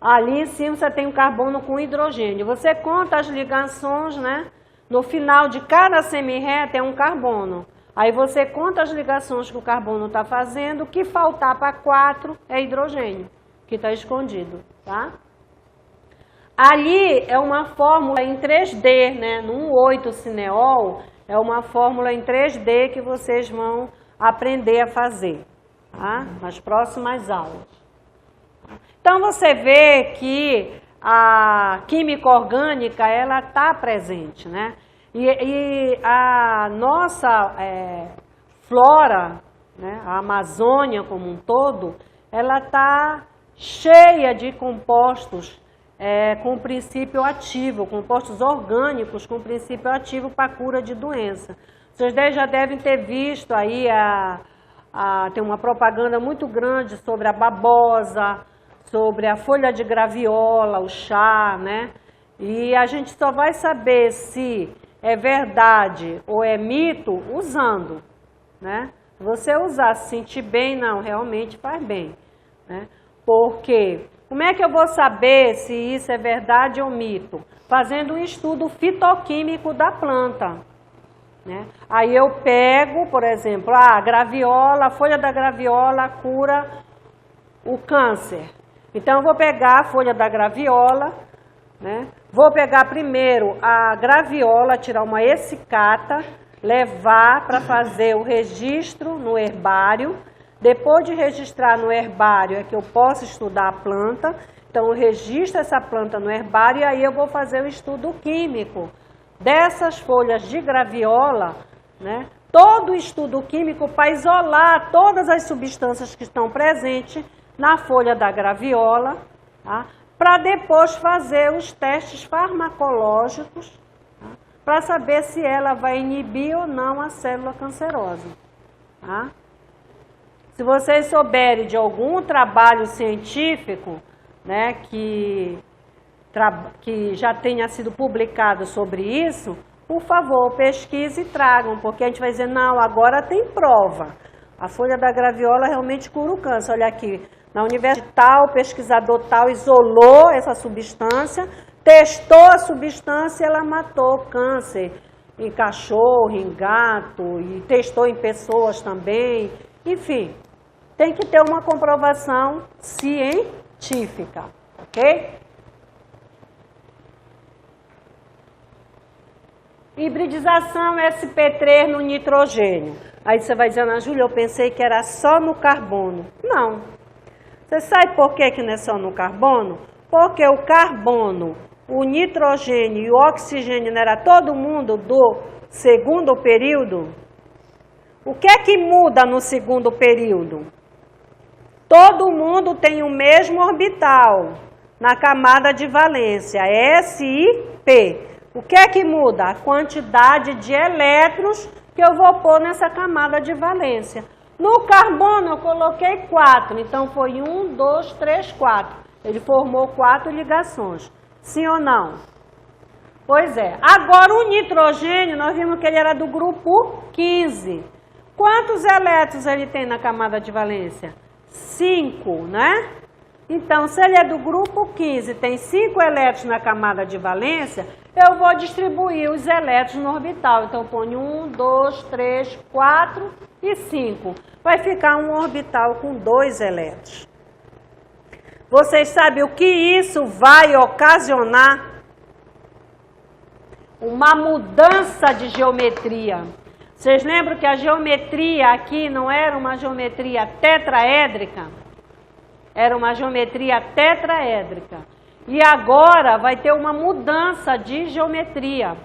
Ali em cima você tem um carbono com hidrogênio. Você conta as ligações, né? No final de cada semirreta é um carbono. Aí você conta as ligações que o carbono está fazendo, o que faltar para 4 é hidrogênio, que está escondido, tá? Ali é uma fórmula em 3D, né? No 8-cineol é uma fórmula em 3D que vocês vão aprender a fazer, tá? Nas próximas aulas. Então você vê que a química orgânica ela está presente, né? E a nossa flora, né, a Amazônia como um todo, ela está cheia de compostos com princípio ativo, compostos orgânicos com princípio ativo para a cura de doença. Vocês já devem ter visto aí, tem uma propaganda muito grande sobre a babosa, sobre a folha de graviola, o chá, né? E a gente só vai saber se é verdade ou é mito usando, né? Se você usar, se sentir bem, não, realmente faz bem, né? Porque, como é que eu vou saber se isso é verdade ou mito? Fazendo um estudo fitoquímico da planta, né? Aí eu pego, por exemplo, a graviola, a folha da graviola cura o câncer. Então eu vou pegar a folha da graviola, né? Vou pegar primeiro a graviola, tirar uma essicata, levar para fazer o registro no herbário. Depois de registrar no herbário é que eu posso estudar a planta. Então eu registro essa planta no herbário e aí eu vou fazer o estudo químico dessas folhas de graviola, né? Todo o estudo químico para isolar todas as substâncias que estão presentes na folha da graviola, tá? Para depois fazer os testes farmacológicos, tá? Para saber se ela vai inibir ou não a célula cancerosa. Tá? Se vocês souberem de algum trabalho científico, né, que já tenha sido publicado sobre isso, por favor, pesquise e tragam, porque a gente vai dizer, não, agora tem prova. A folha da graviola realmente cura o câncer. Olha aqui, na universidade tal, o pesquisador tal isolou essa substância, testou a substância e ela matou o câncer em cachorro, em gato, e testou em pessoas também. Enfim, tem que ter uma comprovação científica, ok? Hibridização sp3 no nitrogênio. Aí você vai dizer, Ana Júlia, eu pensei que era só no carbono. Não. Você sabe por que não é só no carbono? Porque o carbono, o nitrogênio e o oxigênio não era todo mundo do segundo período? O que é que muda no segundo período? Todo mundo tem o mesmo orbital na camada de valência, S e P. O que é que muda? A quantidade de elétrons que eu vou pôr nessa camada de valência. No carbono eu coloquei 4, então foi 1, 2, 3, 4. Ele formou 4 ligações. Sim ou não? Pois é. Agora o nitrogênio, nós vimos que ele era do grupo 15. Quantos elétrons ele tem na camada de valência? 5, né? Então, se ele é do grupo 15, tem 5 elétrons na camada de valência, eu vou distribuir os elétrons no orbital. Então, eu ponho 1, 2, 3, 4 e 5. Vai ficar um orbital com 2 elétrons. Vocês sabem o que isso vai ocasionar? Uma mudança de geometria. Vocês lembram que a geometria aqui não era uma geometria tetraédrica? Era uma geometria tetraédrica. E agora vai ter uma mudança de geometria.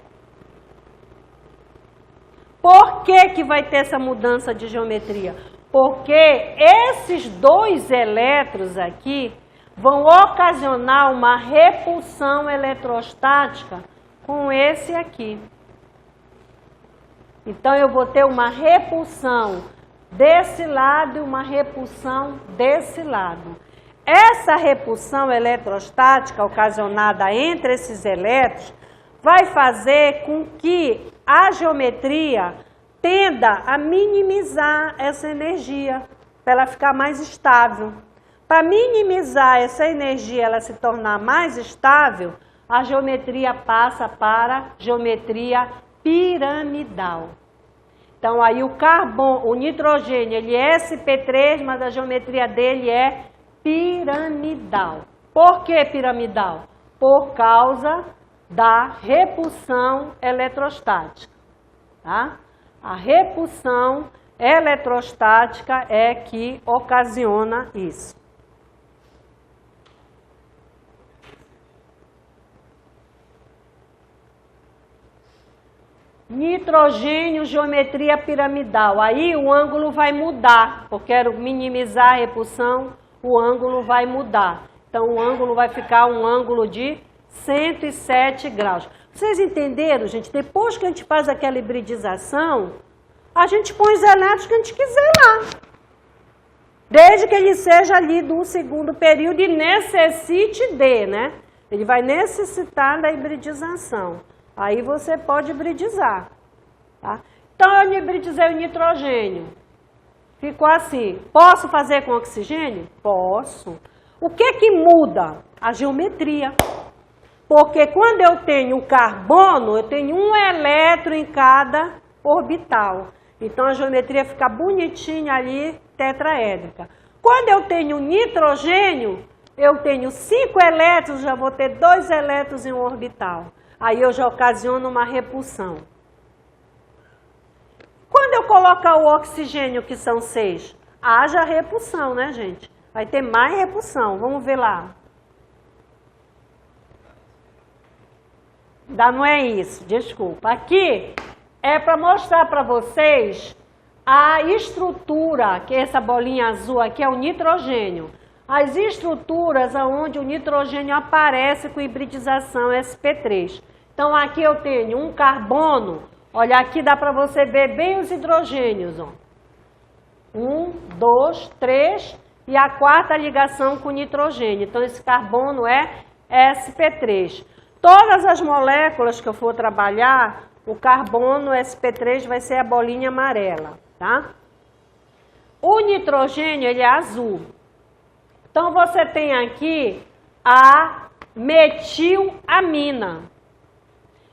Por que vai ter essa mudança de geometria? Porque esses dois elétrons aqui vão ocasionar uma repulsão eletrostática com esse aqui. Então, eu vou ter uma repulsão desse lado e uma repulsão desse lado. Essa repulsão eletrostática ocasionada entre esses elétrons vai fazer com que a geometria tenda a minimizar essa energia, para ela ficar mais estável. Para minimizar essa energia, ela se tornar mais estável, a geometria passa para geometria piramidal. Então, aí o nitrogênio, ele é sp3, mas a geometria dele é piramidal. Por que piramidal? Por causa da repulsão eletrostática. Tá? A repulsão eletrostática é que ocasiona isso. Nitrogênio, geometria piramidal. Aí o ângulo vai mudar. Eu quero minimizar a repulsão, o ângulo vai mudar. Então o ângulo vai ficar um ângulo de 107 graus. Vocês entenderam, gente? Depois que a gente faz aquela hibridização, a gente põe os elétrons que a gente quiser lá. Desde que ele seja ali do segundo período e necessite de, né? Ele vai necessitar da hibridização. Aí você pode hibridizar. Tá? Então, eu hibridizei o nitrogênio. Ficou assim. Posso fazer com oxigênio? Posso. O que muda? A geometria. Porque quando eu tenho carbono, eu tenho um elétron em cada orbital. Então, a geometria fica bonitinha ali, tetraédrica. Quando eu tenho nitrogênio, eu tenho 5 elétrons, já vou ter 2 elétrons em um orbital. Aí eu já ocasiono uma repulsão. Quando eu colocar o oxigênio, que são 6, haja repulsão, né, gente? Vai ter mais repulsão. Vamos ver lá. Ainda não é isso, desculpa. Aqui é para mostrar para vocês a estrutura, que essa bolinha azul aqui é o nitrogênio. As estruturas onde o nitrogênio aparece com hibridização sp3. Então, aqui eu tenho um carbono. Olha, aqui dá para você ver bem os hidrogênios. Ó. 1, 2, 3 e a quarta ligação com o nitrogênio. Então, esse carbono é sp3. Todas as moléculas que eu for trabalhar, o carbono sp3 vai ser a bolinha amarela, tá? O nitrogênio, ele é azul. Então, você tem aqui a metilamina.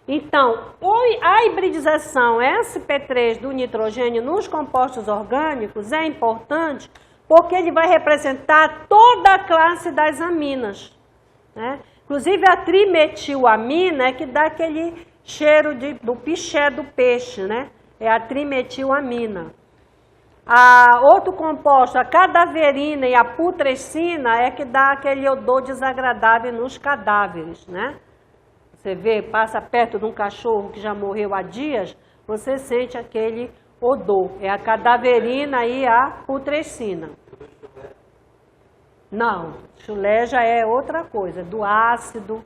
Então, a hibridização sp3 do nitrogênio nos compostos orgânicos é importante porque ele vai representar toda a classe das aminas, né? Inclusive, a trimetilamina é que dá aquele cheiro do piché do peixe, né? É a trimetilamina. Outro composto, a cadaverina e a putrescina é que dá aquele odor desagradável nos cadáveres, né? Você vê, passa perto de um cachorro que já morreu há dias, você sente aquele odor. É a cadaverina e a putrescina. Não, chulé já é outra coisa, do ácido,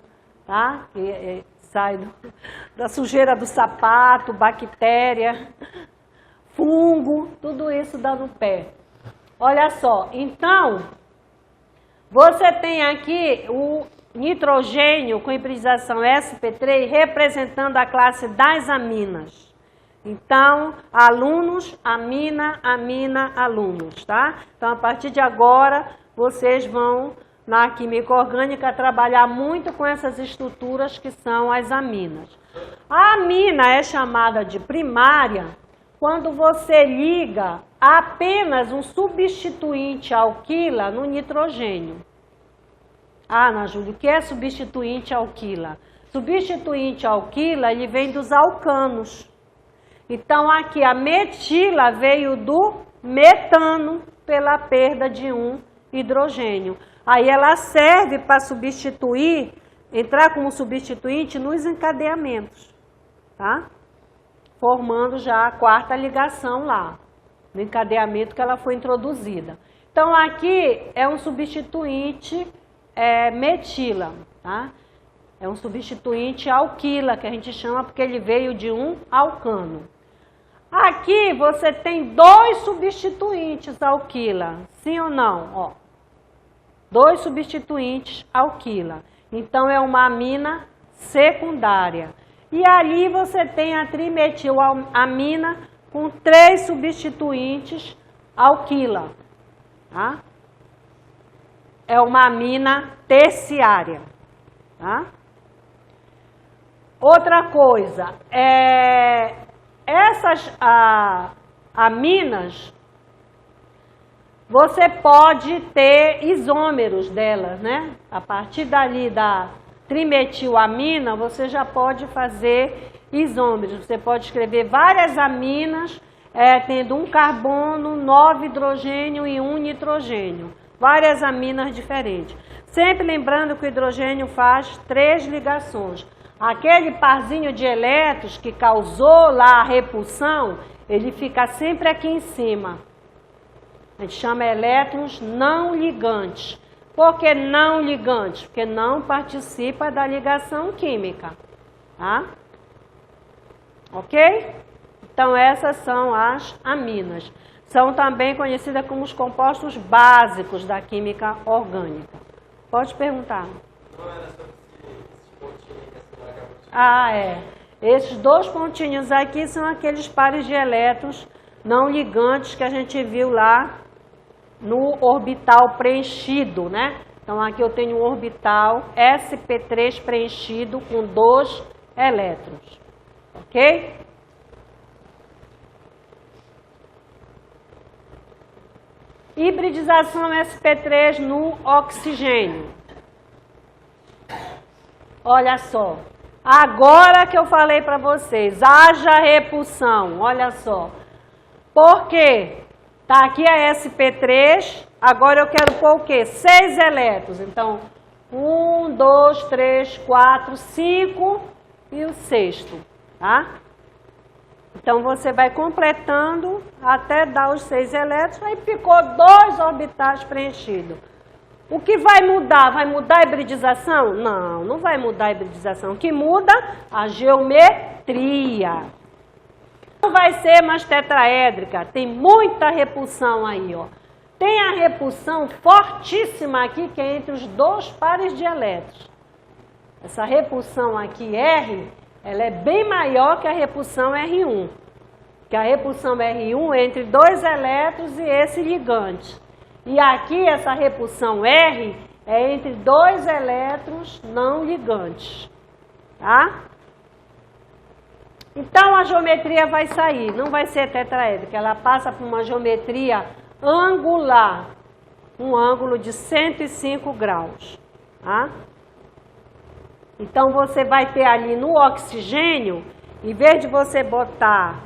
tá? Que sai da sujeira do sapato, bactéria, fungo, tudo isso dá no pé. Olha só, então, você tem aqui o nitrogênio com hibridização sp3 representando a classe das aminas. Então, alunos, amina, amina, alunos, tá? Então, a partir de agora, vocês vão, na química orgânica, trabalhar muito com essas estruturas que são as aminas. A amina é chamada de primária quando você liga apenas um substituinte alquila no nitrogênio. Ah, Ana Júlia, o que é substituinte alquila? Substituinte alquila, ele vem dos alcanos. Então, aqui a metila veio do metano pela perda de um hidrogênio. Aí ela serve para substituir, entrar como substituinte nos encadeamentos, tá? Formando já a quarta ligação lá, no encadeamento que ela foi introduzida. Então, aqui é um substituinte metila, tá? É um substituinte alquila, que a gente chama porque ele veio de um alcano. Aqui você tem dois substituintes alquila, sim ou não? Ó, dois substituintes alquila. Então, é uma amina secundária. E ali você tem a trimetilamina com 3 substituintes alquila. Tá? É uma amina terciária. Tá? Outra coisa, essas aminas, você pode ter isômeros delas, né? A partir dali da trimetilamina, você já pode fazer isômeros. Você pode escrever várias aminas, tendo um carbono, 9 hidrogênio e 1 nitrogênio. Várias aminas diferentes. Sempre lembrando que o hidrogênio faz 3 ligações. Aquele parzinho de elétrons que causou lá a repulsão, ele fica sempre aqui em cima. A gente chama elétrons não ligantes. Por que não ligantes? Porque não participa da ligação química. Tá? Ok? Então, essas são as aminas. São também conhecidas como os compostos básicos da química orgânica. Pode perguntar. Esses 2 pontinhos aqui são aqueles pares de elétrons não ligantes que a gente viu lá no orbital preenchido, né? Então, aqui eu tenho um orbital sp3 preenchido com 2 elétrons, ok? Hibridização sp3 no oxigênio. Olha só. Agora que eu falei para vocês, haja repulsão, olha só. Por quê? Tá aqui a sp3, agora eu quero pôr o quê? 6 elétrons. Então, 1, 2, 3, 4, 5 e o 6º, tá? Então, você vai completando até dar os 6 elétrons, aí ficou 2 orbitais preenchidos. O que vai mudar? Vai mudar a hibridização? Não, não vai mudar a hibridização. O que muda? A geometria. Não vai ser mais tetraédrica, tem muita repulsão aí, ó. Tem a repulsão fortíssima aqui, que é entre os 2 pares de elétrons. Essa repulsão aqui, R, ela é bem maior que a repulsão R1. Que a repulsão R1 é entre 2 elétrons e esse ligante. E aqui, essa repulsão R é entre 2 elétrons não ligantes. Tá? Então, a geometria vai sair, não vai ser tetraédrica, ela passa por uma geometria angular, um ângulo de 105 graus. Tá? Então, você vai ter ali no oxigênio, em vez de você botar,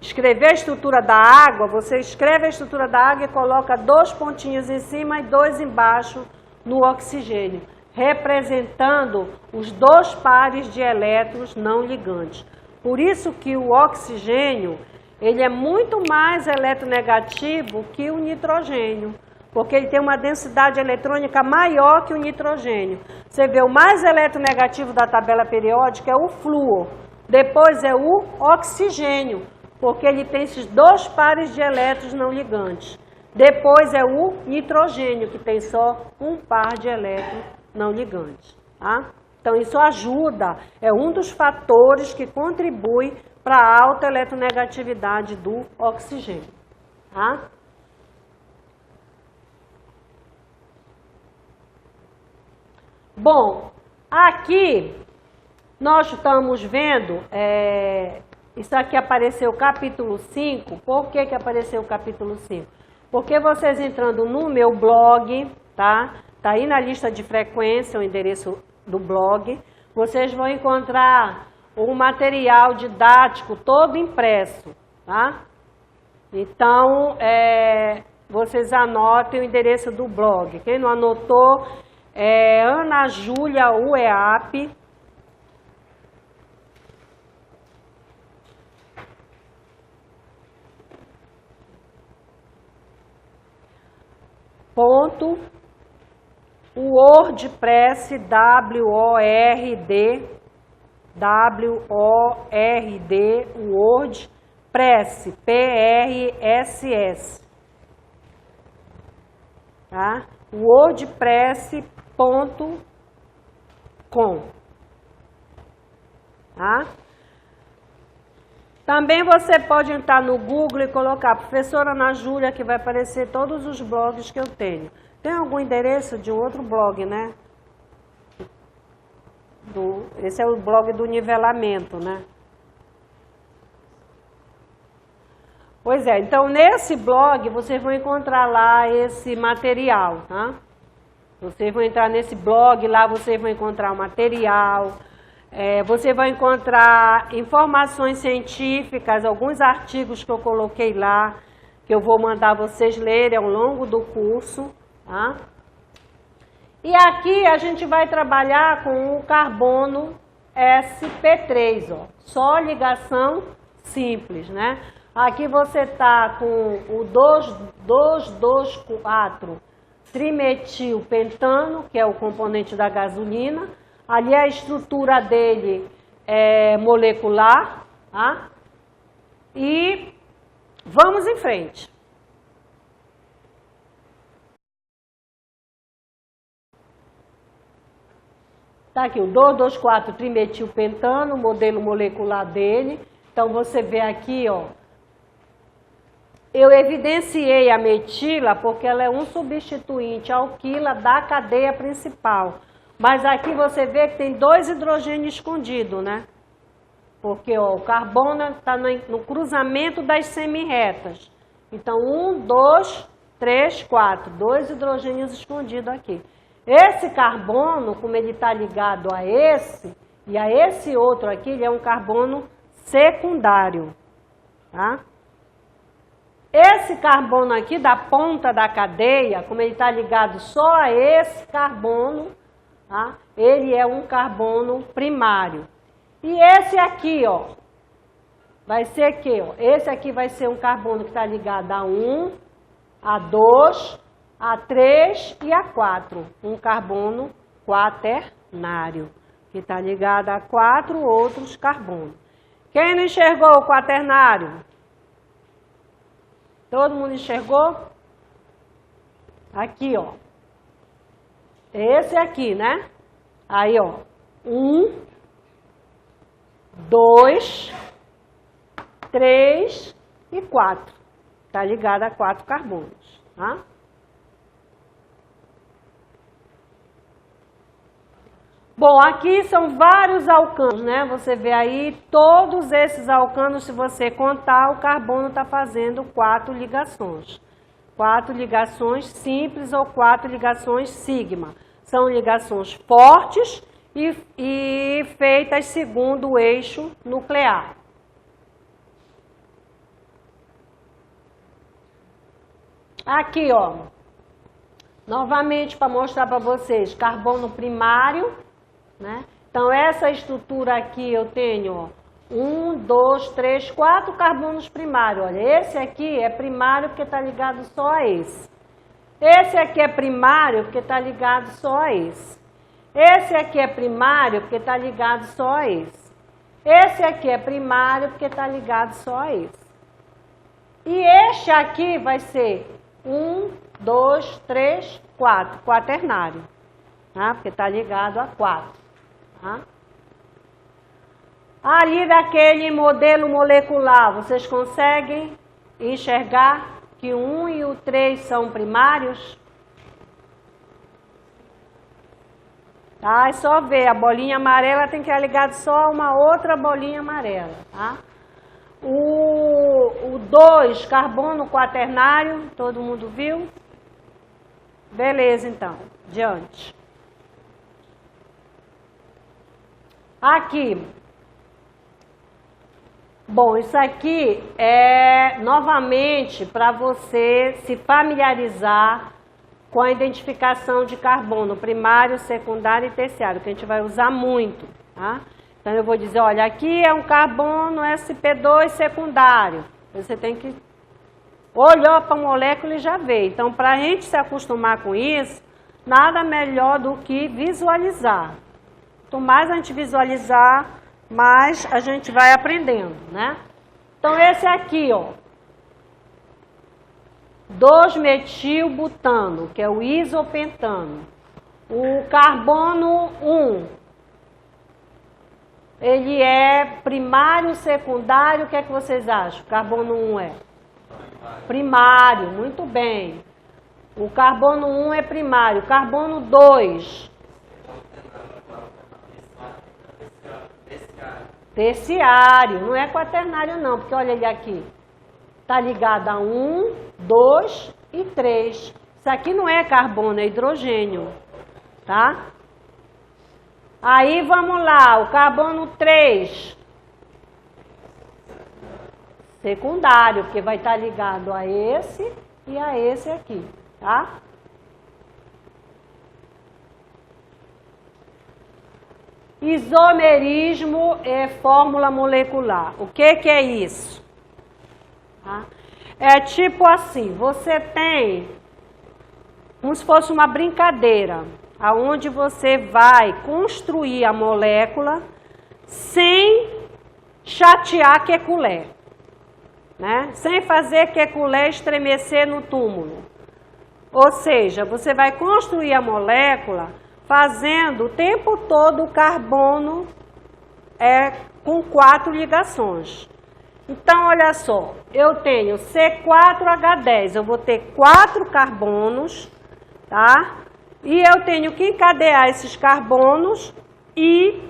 escrever a estrutura da água, você escreve a estrutura da água e coloca 2 pontinhos em cima e 2 embaixo no oxigênio, representando os 2 pares de elétrons não ligantes. Por isso que o oxigênio, ele é muito mais eletronegativo que o nitrogênio, porque ele tem uma densidade eletrônica maior que o nitrogênio. Você vê, o mais eletronegativo da tabela periódica é o flúor, depois é o oxigênio, porque ele tem esses 2 pares de elétrons não ligantes. Depois é o nitrogênio, que tem só um par de elétrons não ligantes. Tá? Então, isso ajuda, é um dos fatores que contribui para a alta eletronegatividade do oxigênio. Tá? Bom, aqui nós estamos vendo, isso aqui apareceu capítulo 5, por que apareceu o capítulo 5? Porque vocês entrando no meu blog, tá? Tá aí na lista de frequência o endereço do blog. Vocês vão encontrar o material didático todo impresso, tá? Então, vocês anotem o endereço do blog. Quem não anotou, é Ana Júlia UEAP. Ponto WordPress, WordPress, PRSS, tá? wordpress.com, tá? Também você pode entrar no Google e colocar Professora Ana Júlia, que vai aparecer todos os blogs que eu tenho. Tem algum endereço de um outro blog, né? Esse é o blog do nivelamento, né? Pois é, então nesse blog vocês vão encontrar lá esse material, tá? Vocês vão entrar nesse blog, lá vocês vão encontrar o material, você vai encontrar informações científicas, alguns artigos que eu coloquei lá, que eu vou mandar vocês lerem ao longo do curso, tá? E aqui a gente vai trabalhar com o carbono sp3, ó, só ligação simples, né? Aqui você está com o 2,2,4 trimetilpentano, que é o componente da gasolina. Ali a estrutura dele é molecular, tá? E vamos em frente. Tá aqui o 2,2,4 trimetilpentano, o modelo molecular dele. Então você vê aqui, ó, eu evidenciei a metila porque ela é um substituinte alquila da cadeia principal. Mas aqui você vê que tem 2 hidrogênios escondidos, né? Porque ó, o carbono está no cruzamento das semirretas. Então, 1, 2, 3, 4. 2 hidrogênios escondidos aqui. Esse carbono, como ele está ligado a esse, e a esse outro aqui, ele é um carbono secundário, tá? Esse carbono aqui da ponta da cadeia, como ele está ligado só a esse carbono, tá? Ele é um carbono primário. E esse aqui, ó, vai ser aqui, ó, esse aqui vai ser um carbono que está ligado a 1, a 2, a 3 e a 4. Um carbono quaternário, que está ligado a 4 outros carbonos. Quem não enxergou o quaternário? Todo mundo enxergou? Aqui, ó. Esse aqui, né? Aí, ó. 1, 2, 3 e 4. Tá ligado a 4 carbonos, tá? Bom, aqui são vários alcanos, né? Você vê aí, todos esses alcanos, se você contar, o carbono está fazendo 4 ligações. 4 ligações simples ou 4 ligações sigma. São ligações fortes e feitas segundo o eixo nuclear. Aqui, ó, novamente para mostrar para vocês, carbono primário, né? Então, essa estrutura aqui eu tenho, ó, 1, 2, 3, 4 carbonos primários. Olha, esse aqui é primário porque está ligado só a esse. Esse aqui é primário porque está ligado só a esse. Esse aqui é primário porque está ligado só a esse. Esse aqui é primário porque está ligado só a esse. E este aqui vai ser 1, 2, 3, 4, quaternário, tá? Porque está ligado a 4. Tá? Ali daquele modelo molecular, vocês conseguem enxergar que o 1 e o 3 são primários? Tá? É só ver, a bolinha amarela tem que estar ligada só a uma outra bolinha amarela. Tá? O 2, carbono quaternário, todo mundo viu? Beleza, então, diante. Aqui. Bom, isso aqui é novamente para você se familiarizar com a identificação de carbono primário, secundário e terciário, que a gente vai usar muito, tá? Então eu vou dizer, olha, aqui é um carbono sp2 secundário. Você tem que olhar para a molécula e já ver. Então, para a gente se acostumar com isso, nada melhor do que visualizar. Quanto mais a gente visualizar, mais a gente vai aprendendo, né? Então, esse aqui, ó, 2-metilbutano, que é o isopentano. O carbono 1, ele é primário, secundário, o que é que vocês acham? O carbono 1 é? Primário, muito bem. O carbono 1 é primário. O carbono 2? Terciário, não é quaternário não, porque olha ele aqui. Está ligado a 1, 2 e 3. Isso aqui não é carbono, é hidrogênio, tá? Aí vamos lá, o carbono 3. Secundário, porque vai estar ligado a esse e a esse aqui, tá? Isomerismo é fórmula molecular. O que é isso? Tá? É tipo assim, você tem como se fosse uma brincadeira, aonde você vai construir a molécula sem chatear queculé, né? Sem fazer queculé estremecer no túmulo. Ou seja, você vai construir a molécula fazendo o tempo todo o carbono com 4 ligações. Então, olha só, eu tenho C4H10, eu vou ter 4 carbonos, tá? E eu tenho que encadear esses carbonos e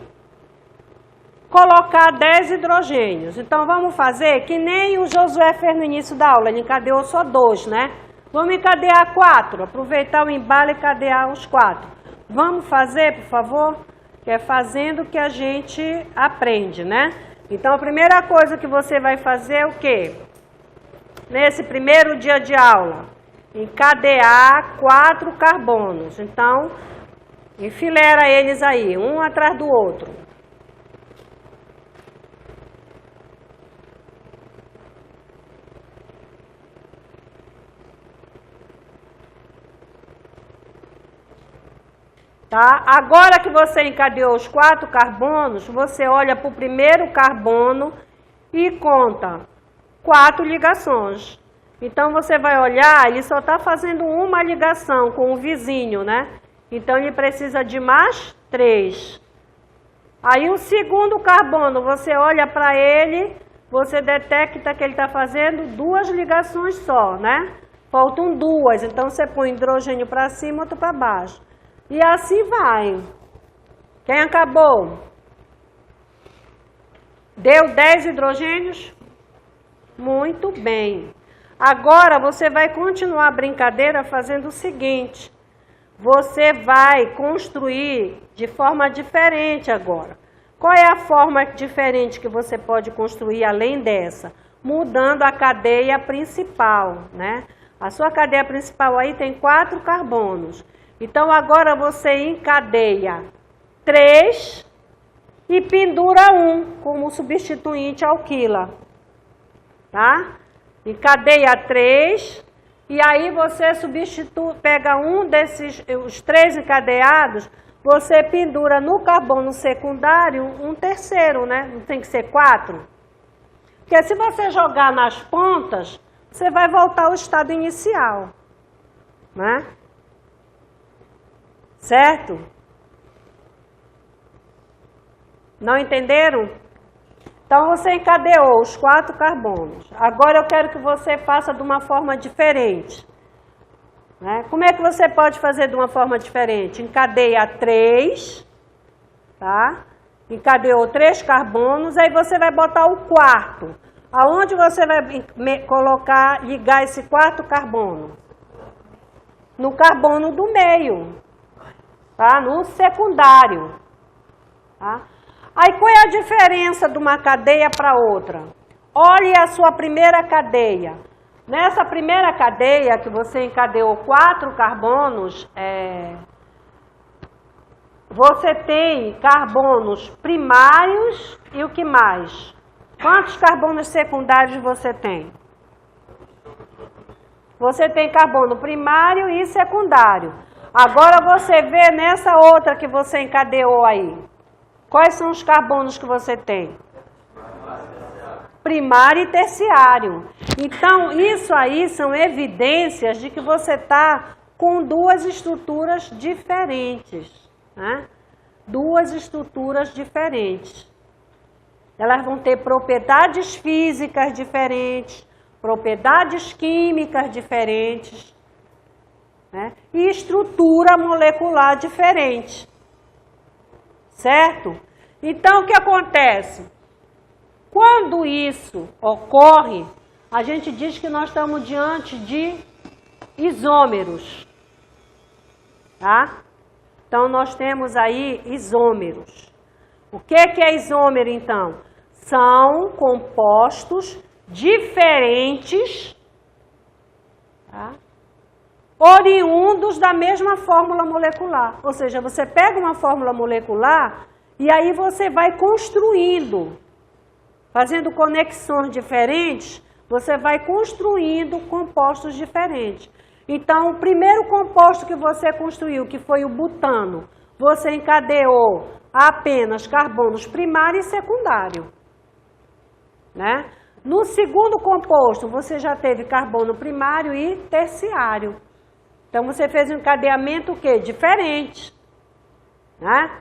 colocar 10 hidrogênios. Então, vamos fazer que nem o Josué fez no início da aula, ele encadeou só 2, né? Vamos encadear 4, aproveitar o embalo e encadear os 4. Vamos fazer, por favor? Que é fazendo que a gente aprende, né? Então, a primeira coisa que você vai fazer é o quê? Nesse primeiro dia de aula, encadear 4 carbonos. Então, enfileira eles aí, um atrás do outro. Tá? Agora que você encadeou os 4 carbonos, você olha para o primeiro carbono e conta 4 ligações. Então, você vai olhar, ele só está fazendo uma ligação com o vizinho, né? Então, ele precisa de mais 3. Aí, o segundo carbono, você olha para ele, você detecta que ele está fazendo 2 ligações só, né? Faltam 2, então você põe hidrogênio para cima, outro para baixo. E assim vai. Quem acabou? Deu 10 hidrogênios? Muito bem. Agora você vai continuar a brincadeira fazendo o seguinte. Você vai construir de forma diferente agora. Qual é a forma diferente que você pode construir além dessa? Mudando a cadeia principal, né? A sua cadeia principal aí tem 4 carbonos. Então, agora você encadeia 3 e pendura 1 como substituinte alquila, tá? Encadeia 3 e aí você pega um desses, os 3 encadeados, você pendura no carbono secundário um terceiro, né? Não tem que ser 4? Porque se você jogar nas pontas, você vai voltar ao estado inicial, né? Certo? Não entenderam? Então, você encadeou os 4 carbonos. Agora, eu quero que você faça de uma forma diferente. Né? Como é que você pode fazer de uma forma diferente? Encadeia 3, tá? Encadeou 3 carbonos, aí você vai botar o 4. aonde você vai colocar, ligar esse quarto carbono? No carbono do meio, tá? No secundário. Tá? Aí qual é a diferença de uma cadeia para outra? Olhe a sua primeira cadeia. Nessa primeira cadeia que você encadeou 4 carbonos, você tem carbonos primários e o que mais? Quantos carbonos secundários você tem? Você tem carbono primário e secundário. Agora você vê nessa outra que você encadeou aí. Quais são os carbonos que você tem? Primário e terciário. Então, isso aí são evidências de que você está com 2 estruturas diferentes. Né? 2 estruturas diferentes. Elas vão ter propriedades físicas diferentes, propriedades químicas diferentes, né? E estrutura molecular diferente. Certo? Então, o que acontece? Quando isso ocorre, a gente diz que nós estamos diante de isômeros. Tá? Então, nós temos aí isômeros. O que é isômero, então? São compostos diferentes, tá? Oriundos da mesma fórmula molecular. Ou seja, você pega uma fórmula molecular e aí você vai construindo, fazendo conexões diferentes, você vai construindo compostos diferentes. Então, o primeiro composto que você construiu, que foi o butano, você encadeou apenas carbonos primário e secundário. Né? No segundo composto, você já teve carbono primário e terciário. Então, você fez um encadeamento o quê? Diferente. Né?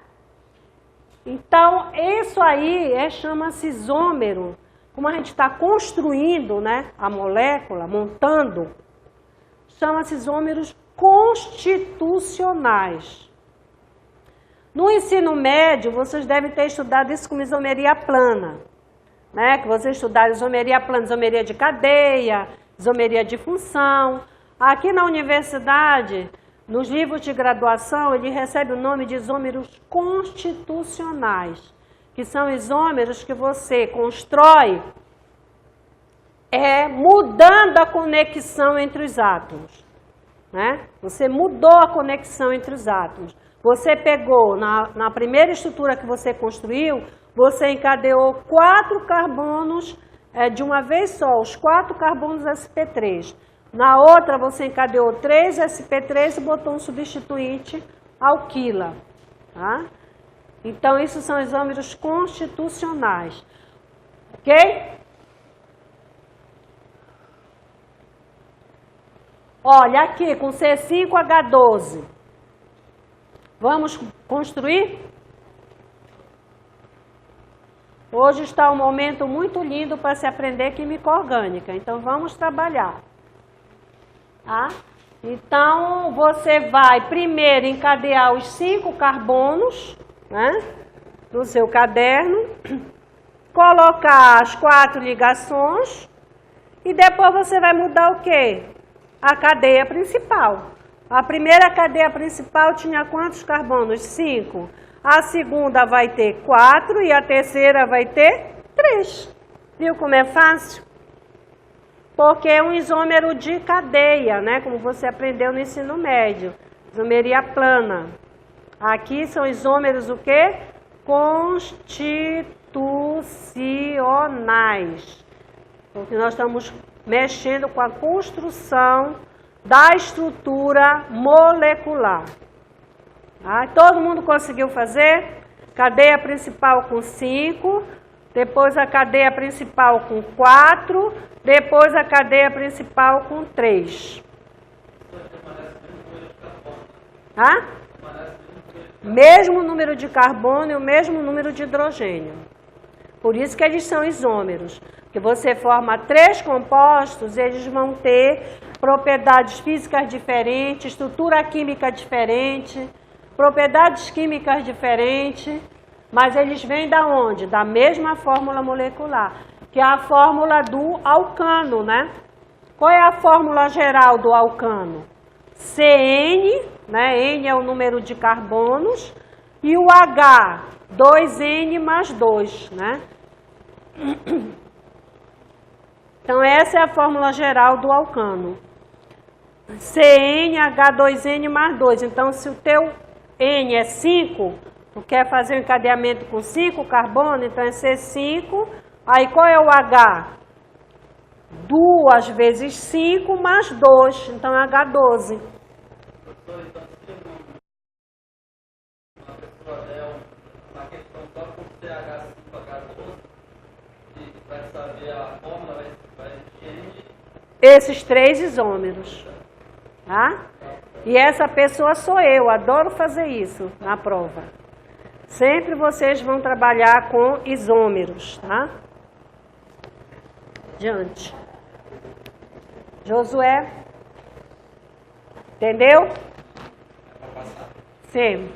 Então, isso aí chama-se isômero. Como a gente está construindo, né, a molécula, montando, chama-se isômeros constitucionais. No ensino médio, vocês devem ter estudado isso como isomeria plana. Né? Que vocês estudaram isomeria plana, isomeria de cadeia, isomeria de função. Aqui na universidade, nos livros de graduação, ele recebe o nome de isômeros constitucionais, que são isômeros que você constrói mudando a conexão entre os átomos. Né? Você mudou a conexão entre os átomos. Você pegou, na primeira estrutura que você construiu, você encadeou 4 carbonos de uma vez só, os 4 carbonos sp3. Na outra, você encadeou 3 sp3 e botou um substituinte alquila. Tá? Então, isso são isômeros constitucionais. Ok? Olha aqui, com C5H12. Vamos construir? Hoje está um momento muito lindo para se aprender química orgânica. Então, vamos trabalhar. Tá? Então, você vai primeiro encadear os 5 carbonos, né, no seu caderno, colocar as 4 ligações e depois você vai mudar o quê? A cadeia principal. A primeira cadeia principal tinha quantos carbonos? 5. A segunda vai ter 4 e a terceira vai ter 3. Viu como é fácil? Porque é um isômero de cadeia, né? Como você aprendeu no ensino médio. Isomeria plana. Aqui são isômeros o quê? Constitucionais. Porque nós estamos mexendo com a construção da estrutura molecular. Ah, todo mundo conseguiu fazer? Cadeia principal com 5, depois a cadeia principal com 4, depois a cadeia principal com 3. Ah? Mesmo número de carbono e o mesmo número de hidrogênio. Por isso que eles são isômeros. Que você forma 3 compostos, eles vão ter propriedades físicas diferentes, estrutura química diferente, propriedades químicas diferentes, mas eles vêm da onde? Da mesma fórmula molecular. que é a fórmula do alcano, né? Qual é a fórmula geral do alcano? CN, né? N é o número de carbonos, e o H, 2N mais 2, né? Então, essa é a fórmula geral do alcano. CnH2n mais 2. Então, se o teu N é 5, tu quer fazer o encadeamento com 5 carbono, então é C5. Aí, qual é o H? 2 vezes 5 mais 2. Então, é H12. Esses 3 isômeros, tá? E essa pessoa sou eu, adoro fazer isso na prova. Sempre vocês vão trabalhar com isômeros, tá? Adiante. Josué. Entendeu? Sim.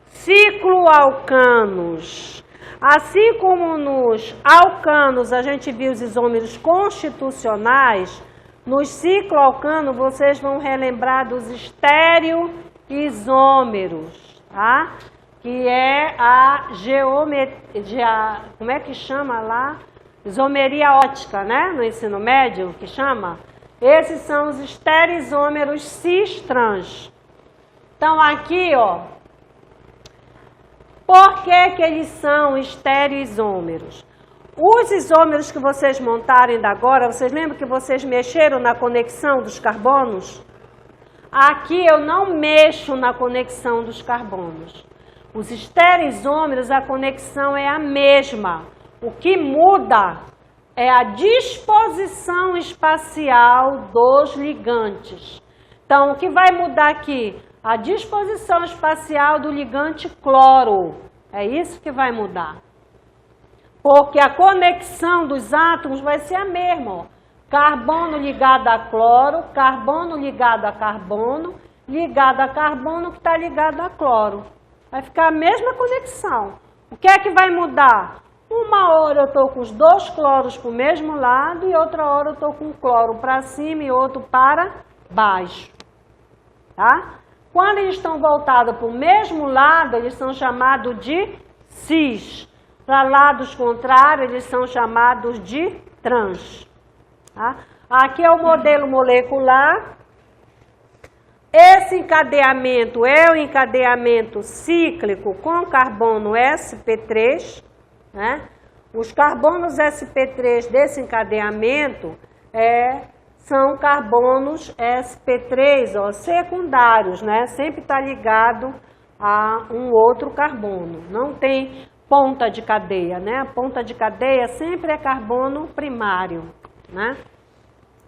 Cicloalcanos. Assim como nos alcanos a gente viu os isômeros constitucionais, nos cicloalcanos vocês vão relembrar dos estereoisômeros, tá? Que é a geometria, como é que chama lá? Isomeria ótica, né? No ensino médio, que chama? Esses são os estereoisômeros cis-trans. Então aqui, ó. Por que que eles são estereoisômeros? Os isômeros que vocês montaram ainda agora, vocês lembram que vocês mexeram na conexão dos carbonos? Aqui eu não mexo na conexão dos carbonos. Os estereoisômeros, a conexão é a mesma. O que muda é a disposição espacial dos ligantes. Então, o que vai mudar aqui? A disposição espacial do ligante cloro. É isso que vai mudar. Porque a conexão dos átomos vai ser a mesma. Ó. Carbono ligado a cloro, carbono ligado a carbono que está ligado a cloro. Vai ficar a mesma conexão. O que é que vai mudar? Uma hora eu estou com os 2 cloros para o mesmo lado e outra hora eu estou com um cloro para cima e outro para baixo. Tá? Quando eles estão voltados para o mesmo lado, eles são chamados de cis. Para lados contrários, eles são chamados de trans. Tá? Aqui é o modelo molecular. Esse encadeamento é o encadeamento cíclico com carbono sp3. Né? Os carbonos sp3 desse encadeamento são carbonos sp3, ó, secundários, né? Sempre está ligado a um outro carbono. Não tem ponta de cadeia, né? A ponta de cadeia sempre é carbono primário, né?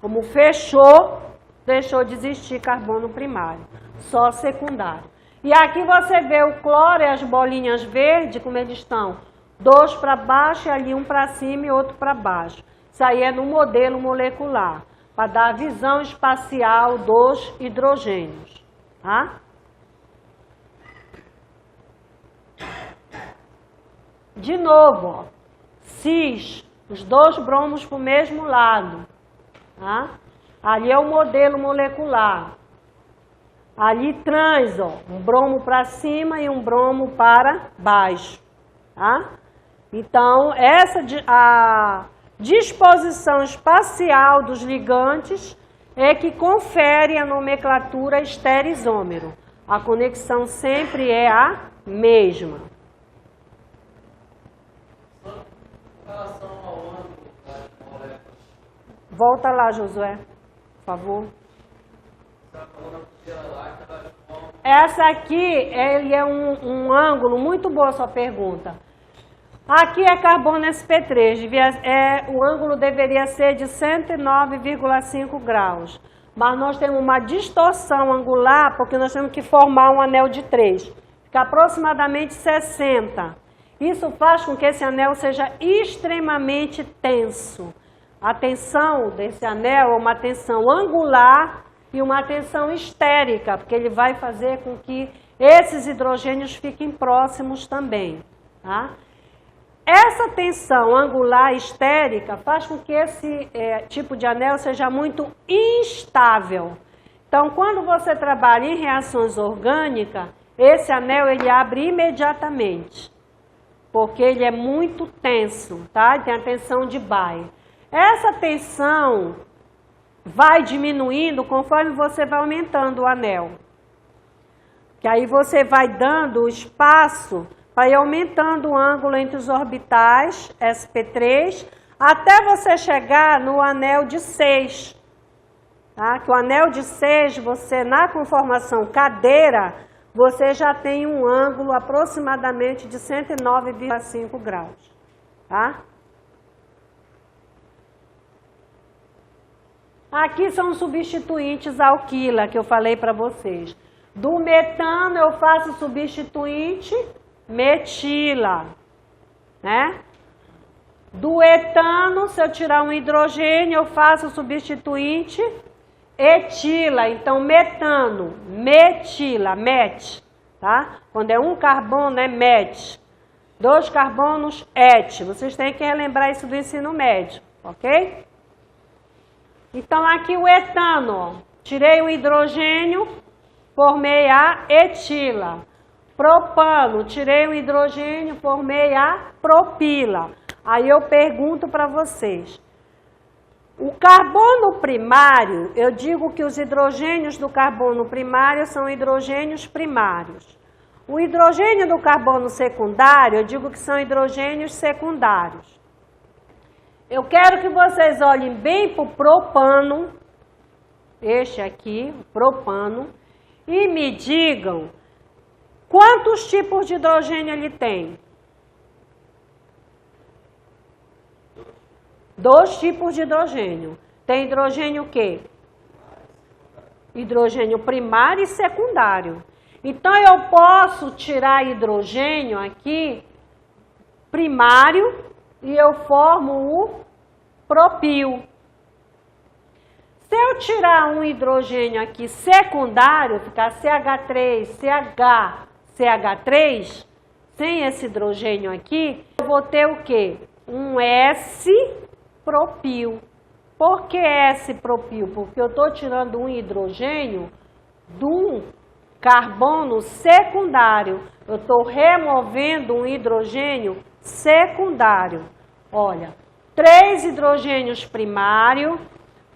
Como fechou, deixou de existir carbono primário, só secundário. E aqui você vê o cloro e as bolinhas verdes, como eles estão. 2 para baixo e ali um para cima e outro para baixo. Isso aí é no modelo molecular, para dar a visão espacial dos hidrogênios. Tá? De novo, ó, cis, os 2 bromos para o mesmo lado. Tá? Ali é o modelo molecular. Ali trans, ó, um bromo para cima e um bromo para baixo. Tá? Então, a disposição espacial dos ligantes é que confere a nomenclatura estereoisômero. A conexão sempre é a mesma. Volta lá, Josué, por favor. Essa aqui ele é um ângulo, muito boa a sua pergunta. Aqui é carbono sp3, o ângulo deveria ser de 109,5 graus. Mas nós temos uma distorção angular, porque nós temos que formar um anel de 3. Fica aproximadamente 60. Isso faz com que esse anel seja extremamente tenso. A tensão desse anel é uma tensão angular e uma tensão estérica, porque ele vai fazer com que esses hidrogênios fiquem próximos também. Tá? essa tensão angular estérica faz com que esse tipo de anel seja muito instável. Então, quando você trabalha em reações orgânicas, esse anel ele abre imediatamente, porque ele é muito tenso, tá? Tem a tensão de Bayer. Essa tensão vai diminuindo conforme você vai aumentando o anel. Que aí você vai dando espaço para ir aumentando o ângulo entre os orbitais SP3, até você chegar no anel de 6. Tá? Que o anel de 6, você na conformação cadeira, você já tem um ângulo aproximadamente de 109,5 graus. Tá? Aqui são os substituintes alquila que eu falei para vocês. Do metano eu faço substituinte metila, né? Do etano, se eu tirar um hidrogênio, eu faço substituinte etila. Então, metano, metila, met, tá? Quando é um carbono é met, 2 carbonos et. Vocês têm que relembrar isso do ensino médio, ok? Então, aqui o etano, ó, tirei o hidrogênio, formei a etila. Propano, tirei o hidrogênio, formei a propila. Aí eu pergunto para vocês, o carbono primário, eu digo que os hidrogênios do carbono primário são hidrogênios primários. O hidrogênio do carbono secundário, eu digo que são hidrogênios secundários. Eu quero que vocês olhem bem para o propano, este aqui, o propano, e me digam quantos tipos de hidrogênio ele tem. 2 tipos de hidrogênio. Tem hidrogênio o quê? Hidrogênio primário e secundário. Então, eu posso tirar hidrogênio aqui, primário, e eu formo o propil. Se eu tirar um hidrogênio aqui secundário, ficar CH3, CH, CH3, sem esse hidrogênio aqui, eu vou ter o quê? Um S-propil. Por que S-propil? Porque eu estou tirando um hidrogênio de um carbono secundário. Eu estou removendo um hidrogênio secundário. Olha, 3 hidrogênios primários,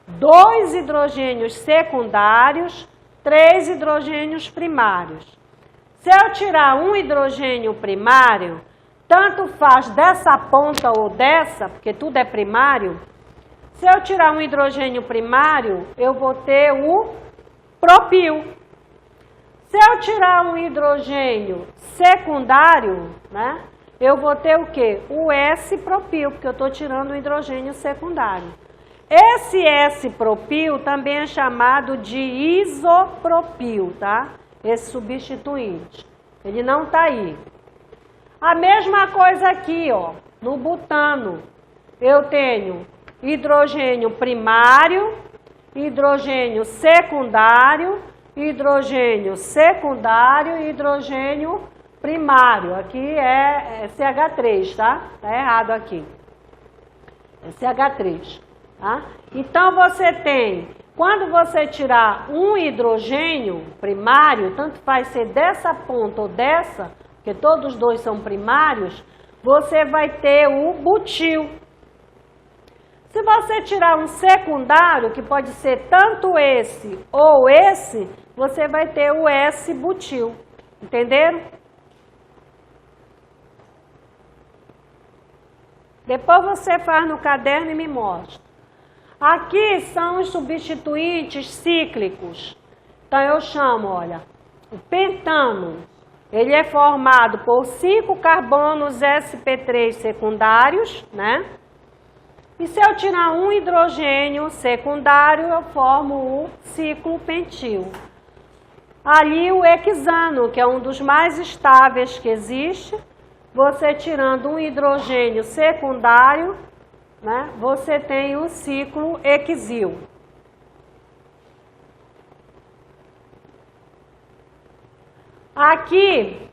2 hidrogênios secundários, 3 hidrogênios primários. Se eu tirar um hidrogênio primário, tanto faz dessa ponta ou dessa, porque tudo é primário, se eu tirar um hidrogênio primário, eu vou ter o propil. Se eu tirar um hidrogênio secundário, né, eu vou ter o quê? O S-propil, porque eu estou tirando o hidrogênio secundário. Esse S-propil também é chamado de isopropil, tá? Esse substituinte. Ele não está aí. A mesma coisa aqui, ó, no butano. Eu tenho hidrogênio primário, hidrogênio secundário, hidrogênio secundário e hidrogênio primário. Aqui é CH3, tá? Tá errado aqui. É CH3, tá? Então, você tem, quando você tirar um hidrogênio primário, tanto faz ser dessa ponta ou dessa, porque todos os dois são primários, você vai ter o butil. Se você tirar um secundário, que pode ser tanto esse ou esse, você vai ter o S-butil. Entenderam? Depois você faz no caderno e me mostra. Aqui são os substituintes cíclicos. Então, eu chamo, olha, o pentano. Ele é formado por 5 carbonos sp3 secundários, né? E se eu tirar um hidrogênio secundário, eu formo o ciclopentil. Ali o hexano, que é um dos mais estáveis que existe, você tirando um hidrogênio secundário, né, você tem o ciclo hexil. Aqui,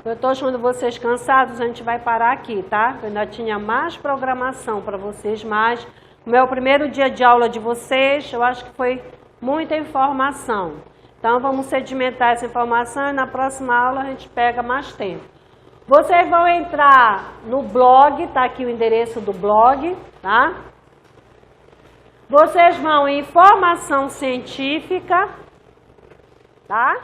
Eu estou achando vocês cansados, a gente vai parar aqui, tá? Eu ainda tinha mais programação para vocês, mas o meu primeiro dia de aula de vocês, eu acho que foi muita informação. Então, vamos sedimentar essa informação e na próxima aula a gente pega mais tempo. Vocês vão entrar no blog, tá aqui o endereço do blog, tá? Vocês vão em informação científica, tá?